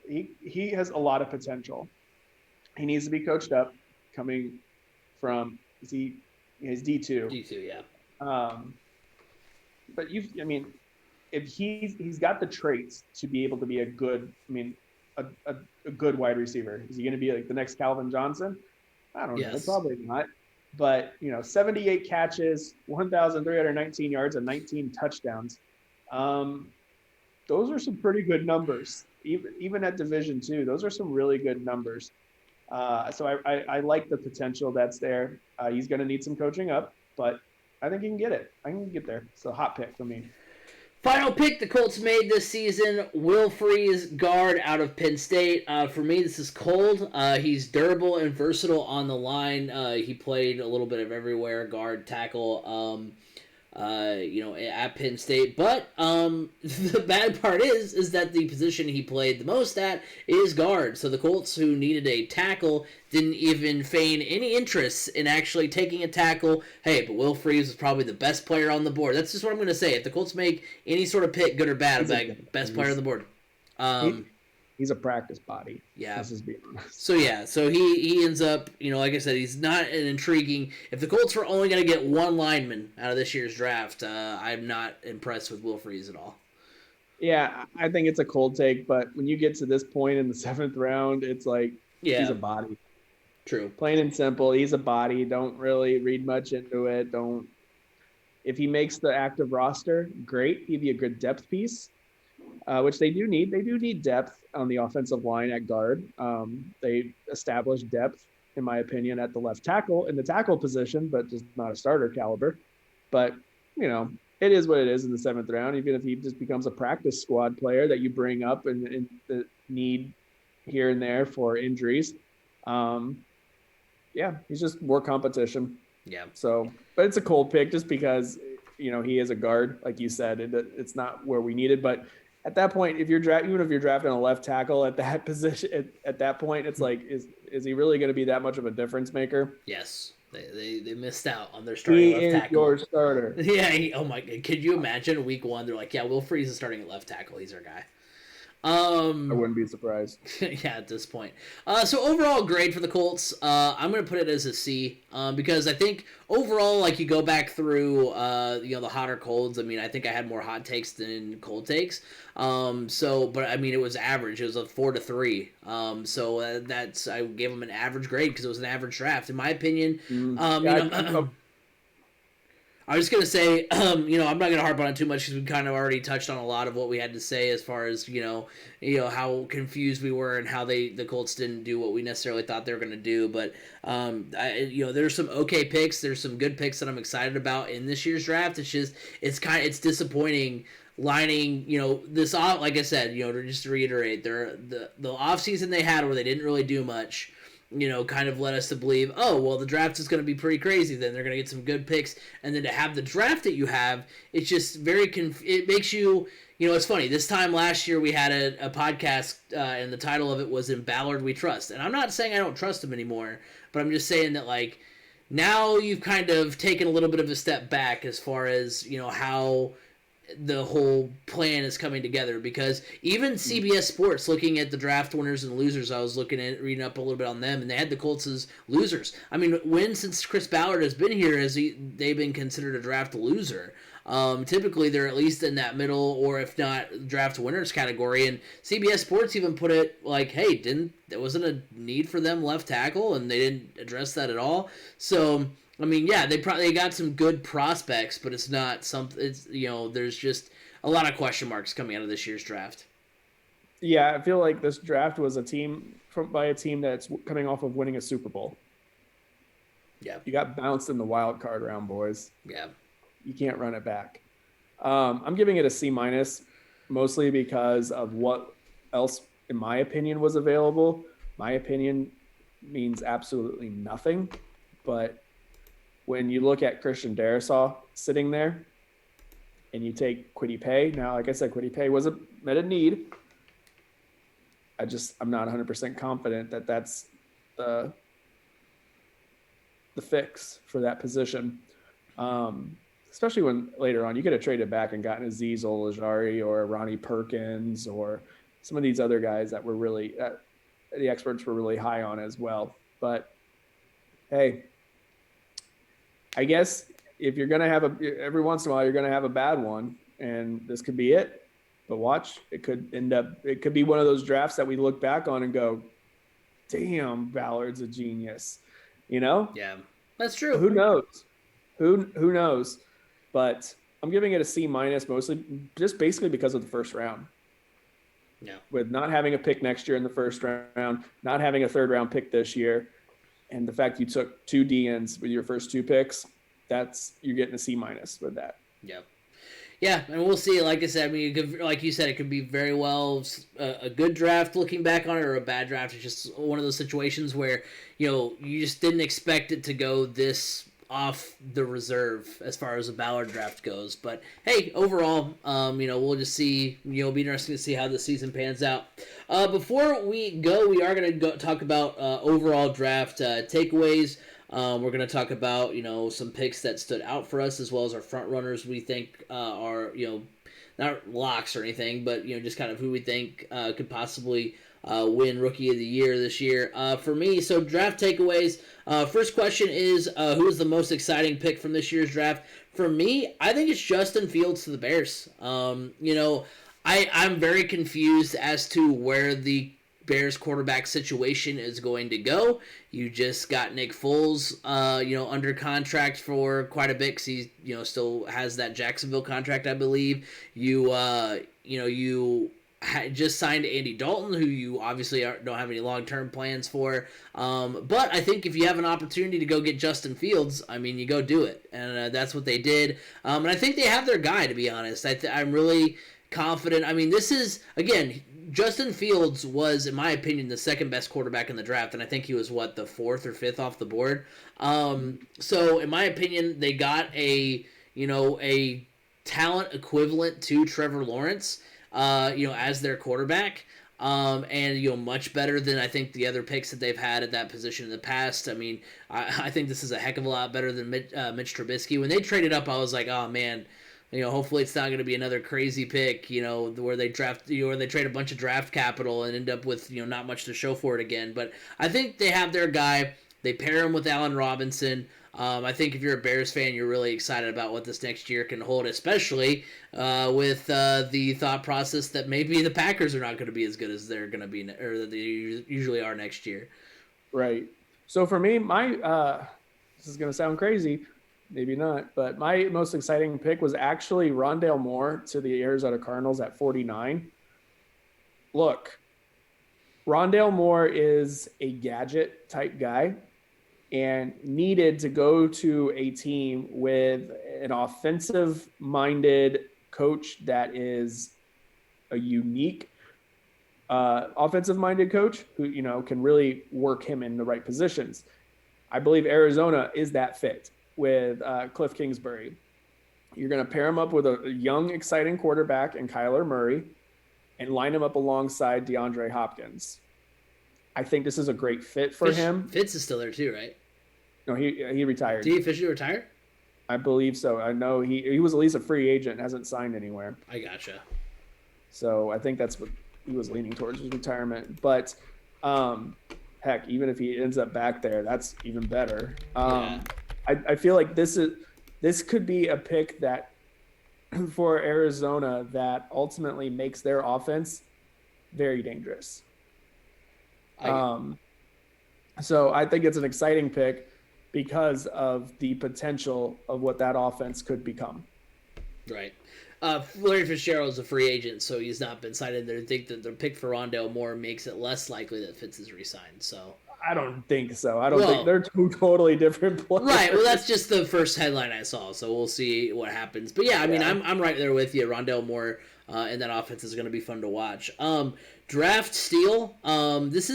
he has a lot of potential. He needs to be coached up coming from, he's D2. D2, yeah. But I mean, if he's got the traits to be able to be a good, I mean, a good wide receiver. Is he going to be like the next Calvin Johnson? I don't know. Probably not. But, 78 catches, 1,319 yards, and 19 touchdowns. Those are some pretty good numbers. Even at Division II, those are some really good numbers. So I like the potential that's there. He's going to need some coaching up, but I think he can get it. I can get there. It's a hot pick for me. Final pick the Colts made this season, Will Freeze, guard out of Penn State. For me, this is cold. He's durable and versatile on the line. He played a little bit of everywhere, guard, tackle, at Penn State. But the bad part is that the position he played the most at is guard. So the Colts, who needed a tackle, didn't even feign any interest in actually taking a tackle. Hey, but Will Freeze was probably the best player on the board. That's just what I'm going to say. If the Colts make any sort of pick, good or bad, I'm like, best player on the board. He's a practice body. Yeah. Let's just be honest. So he ends up, like I said, he's not an intriguing. If the Colts were only going to get one lineman out of this year's draft, I'm not impressed with Will Freeze at all. Yeah, I think it's a cold take, but when you get to this point in the 7th round, it's like he's a body. True. Plain and simple, he's a body. Don't really read much into it. If he makes the active roster, great. He'd be a good depth piece, which they do need. They do need depth on the offensive line at guard. They established depth, in my opinion, at the left tackle in the tackle position, but just not a starter caliber. But, it is what it is in the 7th round, even if he just becomes a practice squad player that you bring up and the need here and there for injuries. He's just more competition. Yeah. So, but it's a cold pick just because, he is a guard, like you said. It's not where we need it, but at that point, even if you're drafting a left tackle at that position, at that point, it's like, is he really going to be that much of a difference maker? Yes. They missed out on their starting left tackle. He is your starter. Yeah. Oh my God. Could you imagine week 1? They're like, yeah, Will Freeze is starting at left tackle. He's our guy. I wouldn't be surprised. Yeah, at this point. So overall grade for the Colts, I'm going to put it as a C, because I think overall, like you go back through, the hot or colds. I mean, I think I had more hot takes than cold takes. But I mean, it was average. It was a 4 to 3. I gave them an average grade because it was an average draft, in my opinion. I was going to say, I'm not going to harp on it too much because we kind of already touched on a lot of what we had to say as far as, how confused we were and how the Colts didn't do what we necessarily thought they were going to do. But, there's some okay picks. There's some good picks that I'm excited about in this year's draft. It's just, it's disappointing lining, this off, like I said, just to reiterate, the offseason they had where they didn't really do much, kind of led us to believe, oh, well, the draft is going to be pretty crazy. Then they're going to get some good picks. And then to have the draft that you have, it's just very, it makes you, it's funny. This time last year we had a podcast and the title of it was In Ballard We Trust. And I'm not saying I don't trust him anymore, but I'm just saying that, like, now you've kind of taken a little bit of a step back as far as, how the whole plan is coming together, because even CBS Sports, looking at the draft winners and losers, I was reading up a little bit on them, and they had the Colts as losers. I mean, since Chris Ballard has been here, they've been considered a draft loser. Typically, they're at least in that middle, or if not, draft winners category. And CBS Sports even put it like, hey, there wasn't a need for them left tackle, and they didn't address that at all. So, I mean, yeah, they got some good prospects, but it's not something. It's there's just a lot of question marks coming out of this year's draft. Yeah, I feel like this draft was by a team that's coming off of winning a Super Bowl. Yeah, you got bounced in the wild card round, boys. Yeah, you can't run it back. I'm giving it a C-, mostly because of what else, in my opinion, was available. My opinion means absolutely nothing, but when you look at Christian Darrisaw sitting there and you take Kwity Paye, now, like I said, Kwity Paye met a need. I'm not 100% confident that that's the fix for that position. especially when later on you could have traded back and gotten Azeez Ojulari or Ronnie Perkins or some of these other guys that were really the experts were really high on as well. But hey, I guess if you're gonna have every once in a while you're gonna have a bad one, and this could be it. But watch, it could be one of those drafts that we look back on and go, damn, Ballard's a genius. You know? Yeah, that's true. Who knows? Who knows? But I'm giving it a C- mostly just basically because of the first round. Yeah. With not having a pick next year in the first round, not having a third round pick this year, and the fact you took 2 DNs with your first 2 picks, you're getting a C- with that. Yeah. Yeah, and we'll see. Like I said, I mean, like you said, it could be very well a good draft looking back on it, or a bad draft. It's just one of those situations where, you just didn't expect it to go this off the reserve as far as a Ballard draft goes. But hey, overall, we'll just see. It'll be interesting to see how the season pans out. Before we go, we are going to talk about overall draft takeaways. We're going to talk about, some picks that stood out for us, as well as our front runners we think are, not locks or anything, but, just kind of who we think could possibly win Rookie of the Year this year. For me, so draft takeaways. First question is, who is the most exciting pick from this year's draft? For me, I think it's Justin Fields to the Bears. I'm very confused as to where the Bears quarterback situation is going to go. You just got Nick Foles, under contract for quite a bit because he, still has that Jacksonville contract, I believe. You just signed Andy Dalton, who you obviously don't have any long-term plans for. But I think if you have an opportunity to go get Justin Fields, you go do it. And that's what they did. And I think they have their guy, to be honest. I'm really confident. This is, again, Justin Fields was, in my opinion, the second best quarterback in the draft, and I think he was, the 4th or 5th off the board. So, in my opinion, they got a talent equivalent to Trevor Lawrence, as their quarterback, and, much better than I think the other picks that they've had at that position in the past. I think this is a heck of a lot better than Mitch Trubisky. When they traded up, I was like, oh, man, hopefully it's not going to be another crazy pick, where they draft, where they trade a bunch of draft capital and end up with, not much to show for it again. But I think they have their guy. They pair him with Allen Robinson. I think if you're a Bears fan, you're really excited about what this next year can hold, especially with the thought process that maybe the Packers are not going to be as good as they're going to be, or that they usually are next year. Right. So for me, this is going to sound crazy. Maybe not, but my most exciting pick was actually Rondale Moore to the Arizona Cardinals at 49. Look, Rondale Moore is a gadget type guy and needed to go to a team with an offensive-minded coach that is a unique offensive-minded coach who, can really work him in the right positions. I believe Arizona is that fit with Cliff Kingsbury. You're going to pair him up with a young, exciting quarterback in Kyler Murray and line him up alongside DeAndre Hopkins. I think this is a great fit for him. Fitz is still there too, right? No, he retired. Did he officially retire? I believe so. I know he was at least a free agent, hasn't signed anywhere. I gotcha. So I think that's what he was leaning towards, his retirement. But heck, even if he ends up back there, that's even better. Yeah. I feel like this could be a pick that for Arizona that ultimately makes their offense very dangerous. So I think it's an exciting pick because of the potential of what that offense could become. Right. Larry Fitzgerald is a free agent, so he's not been signed there. I think that the pick for Rondale Moore makes it less likely that Fitz is re-signed. So I don't think so. I don't think they're two totally different players. Right. Well, that's just the first headline I saw, so we'll see what happens. But yeah, I'm right there with you. Rondale Moore and that offense is going to be fun to watch. Draft steal. This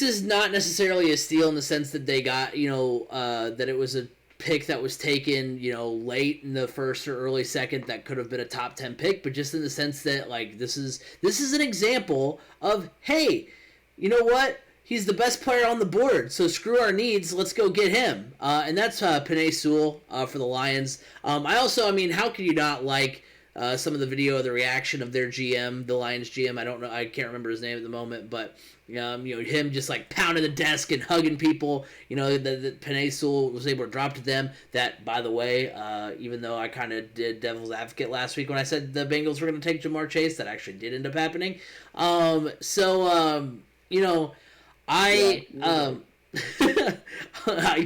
is not necessarily a steal in the sense that they got, that it was a pick that was taken, late in the first or early second that could have been a top 10 pick, but just in the sense that, this is an example of, hey, you know what? he's the best player on the board, so screw our needs. Let's go get him. And that's Penei Sewell for the Lions. I mean, how can you not like some of the video of the reaction of their GM, the Lions GM? I don't know. I can't remember his name at the moment, but him just like pounding the desk and hugging people. That Penei Sewell was able to drop to them. That, by the way, even though I kind of did devil's advocate last week when I said the Bengals were going to take Jamar Chase, that actually did end up happening. I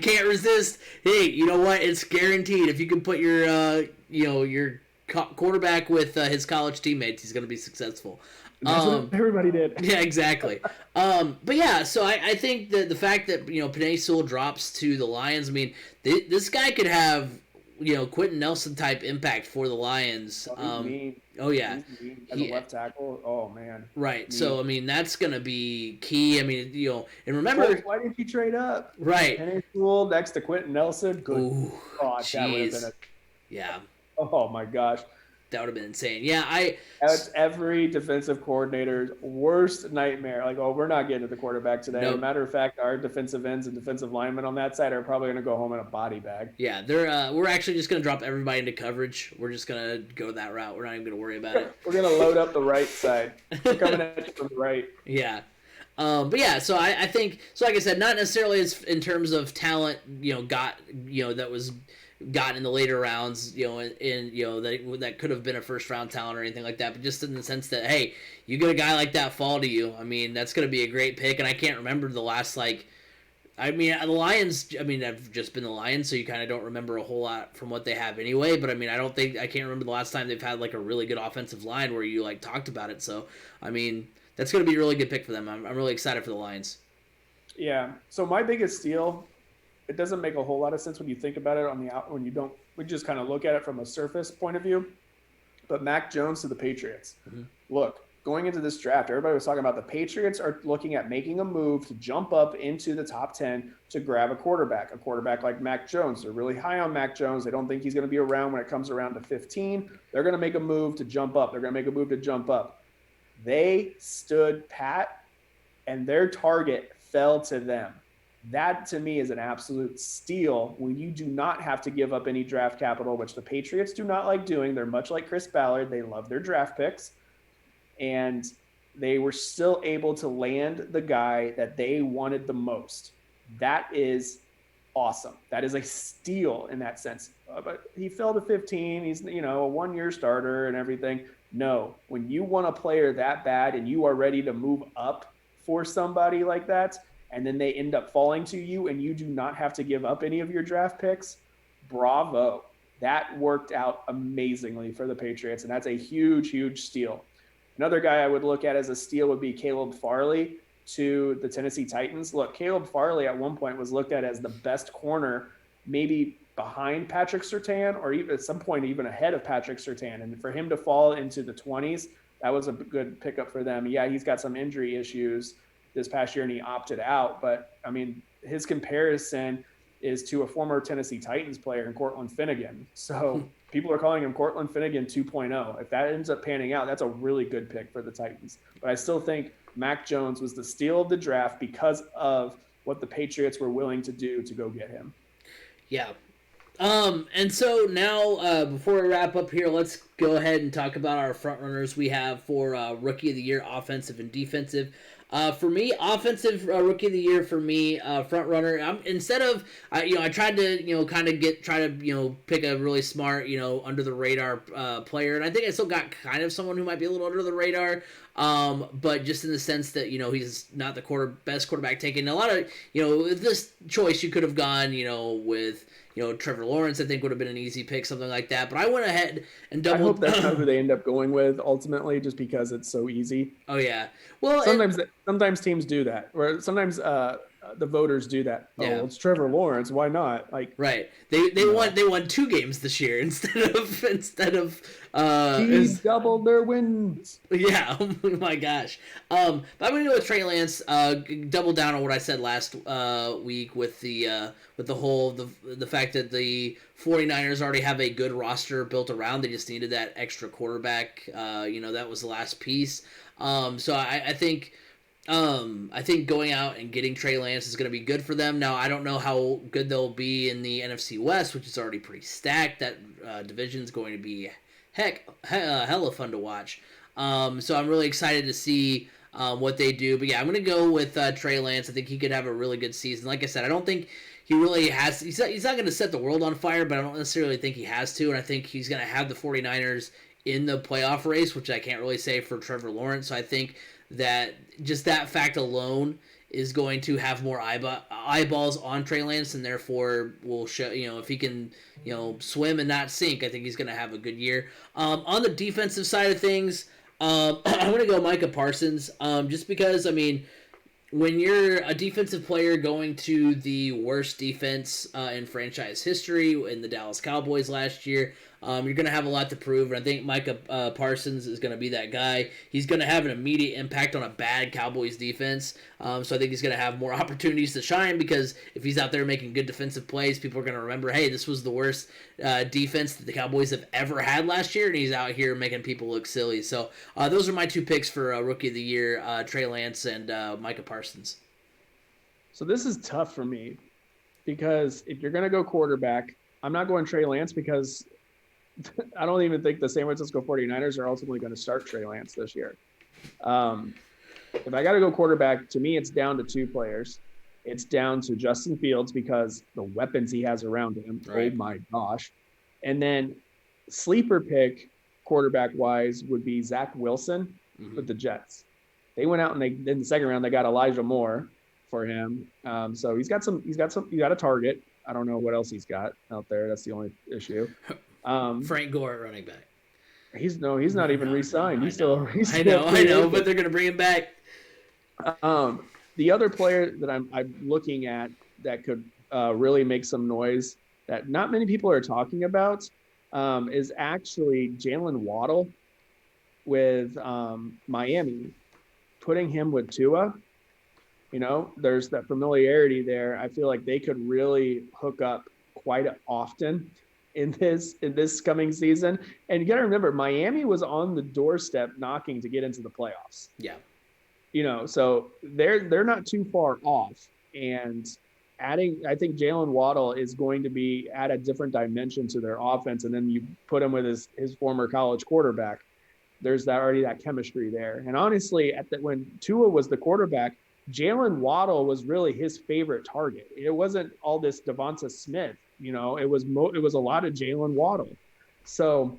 can't resist. Hey, you know what? It's guaranteed. If you can put your quarterback with his college teammates, he's going to be successful. That's what everybody did. Yeah, exactly. But yeah, so I think that the fact that Penei Sewell drops to the Lions, I mean, this guy could have Quentin Nelson type impact for the Lions. Oh yeah, as a left tackle. Oh man. Right. So I mean, that's gonna be key. I mean, and remember, why didn't you trade up? Right. Penei Sewell next to Quentin Nelson. Good God, that would have been yeah. Oh my gosh. That would have been insane. Yeah, that's every defensive coordinator's worst nightmare. Like, we're not getting to the quarterback today. Nope. As a matter of fact, our defensive ends and defensive linemen on that side are probably going to go home in a body bag. Yeah, we're actually just going to drop everybody into coverage. We're just going to go that route. We're not even going to worry about it. We're going to load up the right side. We're coming at you from the right. Yeah. But yeah, so I think, so like I said, not necessarily as in terms of talent, that was gotten in the later rounds, that could have been a first round talent or anything like that, but just in the sense that, hey, you get a guy like that fall to you, I mean, that's going to be a great pick. And I can't remember the last, the Lions, have just been the Lions, so you kind of don't remember a whole lot from what they have anyway, but I mean, I can't remember the last time they've had a really good offensive line where you talked about it. So I mean, that's going to be a really good pick for them. I'm really excited for the Lions. Yeah. So my biggest steal, it doesn't make a whole lot of sense when you think about it we just kind of look at it from a surface point of view. But Mac Jones to the Patriots. Mm-hmm. Look, going into this draft, everybody was talking about the Patriots are looking at making a move to jump up into the top 10 to grab a quarterback like Mac Jones. They're really high on Mac Jones. They don't think he's going to be around when it comes around to 15. They're going to make a move to jump up. They stood pat, and their target fell to them. That, to me, is an absolute steal when you do not have to give up any draft capital, which the Patriots do not like doing. They're much like Chris Ballard. They love their draft picks. And they were still able to land the guy that they wanted the most. That is awesome. That is a steal in that sense. But he fell to 15. He's, a one-year starter and everything. No, when you want a player that bad and you are ready to move up for somebody like that, and then they end up falling to you and you do not have to give up any of your draft picks, bravo. That worked out amazingly for the Patriots, and that's a huge, huge steal. Another guy I would look at as a steal would be Caleb Farley to the Tennessee Titans. Look, Caleb Farley at one point was looked at as the best corner, maybe behind Patrick Surtain, or even at some point even ahead of Patrick Surtain. And for him to fall into the 20s, that was a good pickup for them. Yeah, he's got some injury issues this past year and he opted out. But, I mean, his comparison is to a former Tennessee Titans player in Cortland Finnegan. So people are calling him Cortland Finnegan 2.0. If that ends up panning out, that's a really good pick for the Titans. But I still think Mac Jones was the steal of the draft because of what the Patriots were willing to do to go get him. Yeah. And so now, before we wrap up here, let's go ahead and talk about our front runners we have for Rookie of the Year, offensive and defensive. For me, offensive Rookie of the Year for me, front runner. I tried to pick a really smart, under the radar player, and I think I still got kind of someone who might be a little under the radar. But just in the sense that he's not the best quarterback taken. A lot of with this choice you could have gone with Trevor Lawrence. I think would have been an easy pick, something like that. But I went ahead and doubled. I hope that's not who they end up going with ultimately, just because it's so easy. Oh yeah. Well, sometimes teams do that, or sometimes the voters do that. Oh, yeah. Well, it's Trevor Lawrence. Why not? Right. They won 2 games this year instead of he's doubled their wins. Yeah. Oh my gosh. But I'm gonna go with Trey Lance. Double down on what I said last week with the fact that the 49ers already have a good roster built around. They just needed that extra quarterback. That was the last piece. So I think I think going out and getting Trey Lance is going to be good for them. Now, I don't know how good they'll be in the NFC West, which is already pretty stacked. That division is going to be hella fun to watch. So I'm really excited to see what they do. But yeah, I'm going to go with Trey Lance. I think he could have a really good season. Like I said, I don't think he really has. He's not going to set the world on fire, but I don't necessarily think he has to. And I think he's going to have the 49ers in the playoff race, which I can't really say for Trevor Lawrence. So I think that just that fact alone is going to have more eyeballs on Trey Lance, and therefore will show, if he can, swim and not sink, I think he's going to have a good year. On the defensive side of things, I'm going to go Micah Parsons, just because, when you're a defensive player going to the worst defense in franchise history in the Dallas Cowboys last year, you're going to have a lot to prove, and I think Micah Parsons is going to be that guy. He's going to have an immediate impact on a bad Cowboys defense, so I think he's going to have more opportunities to shine, because if he's out there making good defensive plays, people are going to remember, hey, this was the worst defense that the Cowboys have ever had last year, and he's out here making people look silly. So those are my two picks for Rookie of the Year, Trey Lance and Micah Parsons. So this is tough for me, because if you're going to go quarterback, I'm not going Trey Lance, because I don't even think the San Francisco 49ers are ultimately going to start Trey Lance this year. If I got to go quarterback, to me, it's down to two players. It's down to Justin Fields, because the weapons he has around him. Right. Oh my gosh. And then sleeper pick quarterback-wise would be Zach Wilson with the Jets. They went out and in the second round, they got Elijah Moore for him. So he's got a target. I don't know what else he's got out there. That's the only issue. Frank Gore at running back. He's not even re-signed. I know, but they're going to bring him back. The other player that I'm looking at that could really make some noise that not many people are talking about is actually Jalen Waddle with Miami, putting him with Tua. There's that familiarity there. I feel like they could really hook up quite often in this coming season. And you got to remember, Miami was on the doorstep knocking to get into the playoffs. Yeah. So they're not too far off. And I think Jalen Waddle is going to add a different dimension to their offense. And then you put him with his former college quarterback. There's already that chemistry there. And honestly, when Tua was the quarterback, Jalen Waddle was really his favorite target. It wasn't all this Devonta Smith. It was a lot of Jalen Waddle. So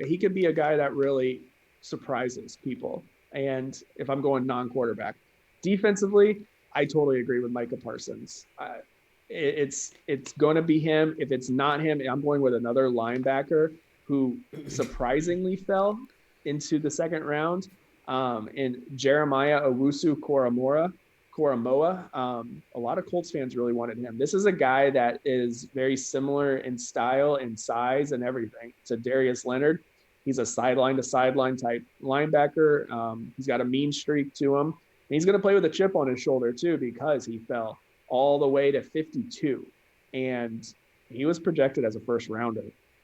he could be a guy that really surprises people. And if I'm going non-quarterback, defensively, I totally agree with Micah Parsons. It's going to be him. If it's not him, I'm going with another linebacker who surprisingly fell into the second round. And Jeremiah Owusu-Koramoah. A lot of Colts fans really wanted him. This is a guy that is very similar in style and size and everything to Darius Leonard. He's a sideline-to-sideline type linebacker. He's got a mean streak to him. And he's going to play with a chip on his shoulder too, because he fell all the way to 52. And he was projected as a first rounder.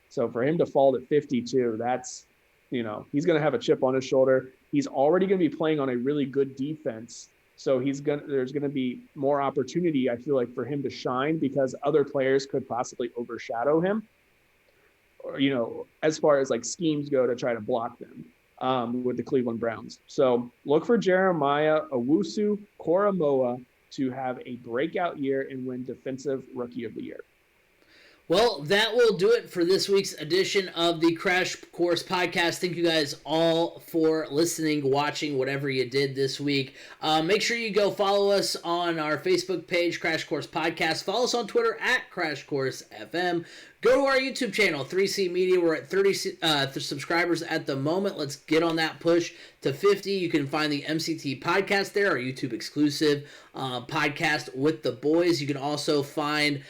So for him to fall to 52, that's, he's going to have a chip on his shoulder. He's already going to be playing on a really good defense. So there's going to be more opportunity, I feel like, for him to shine, because other players could possibly overshadow him, or, as far as like schemes go to try to block them with the Cleveland Browns. So look for Jeremiah Owusu-Koramoah to have a breakout year and win Defensive Rookie of the Year. Well, that will do it for this week's edition of the Crash Course Podcast. Thank you guys all for listening, watching, whatever you did this week. Make sure you go follow us on our Facebook page, Crash Course Podcast. Follow us on Twitter at Crash Course FM. Go to our YouTube channel, 3C Media. We're at 30 subscribers at the moment. Let's get on that push to 50. You can find the MCT podcast there, our YouTube exclusive podcast with the boys. You can also find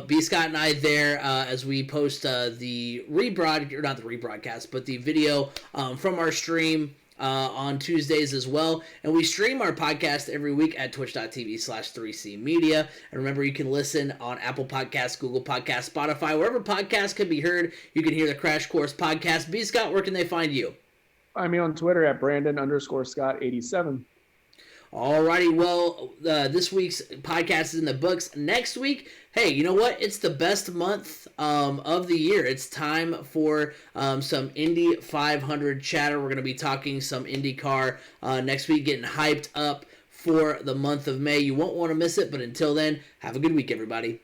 B. Scott and I there as we post the rebroadcast, but the video from our stream on Tuesdays as well. And we stream our podcast every week at twitch.tv/3C Media. And remember, you can listen on Apple Podcasts, Google Podcasts, Spotify, wherever podcasts can be heard. You can hear the Crash Course Podcast. B. Scott, where can they find you? Find me on Twitter at Brandon_Scott87. Alrighty, well, this week's podcast is in the books. Next week, hey, you know what? It's the best month of the year. It's time for some Indy 500 chatter. We're going to be talking some IndyCar next week, getting hyped up for the month of May. You won't want to miss it, but until then, have a good week, everybody.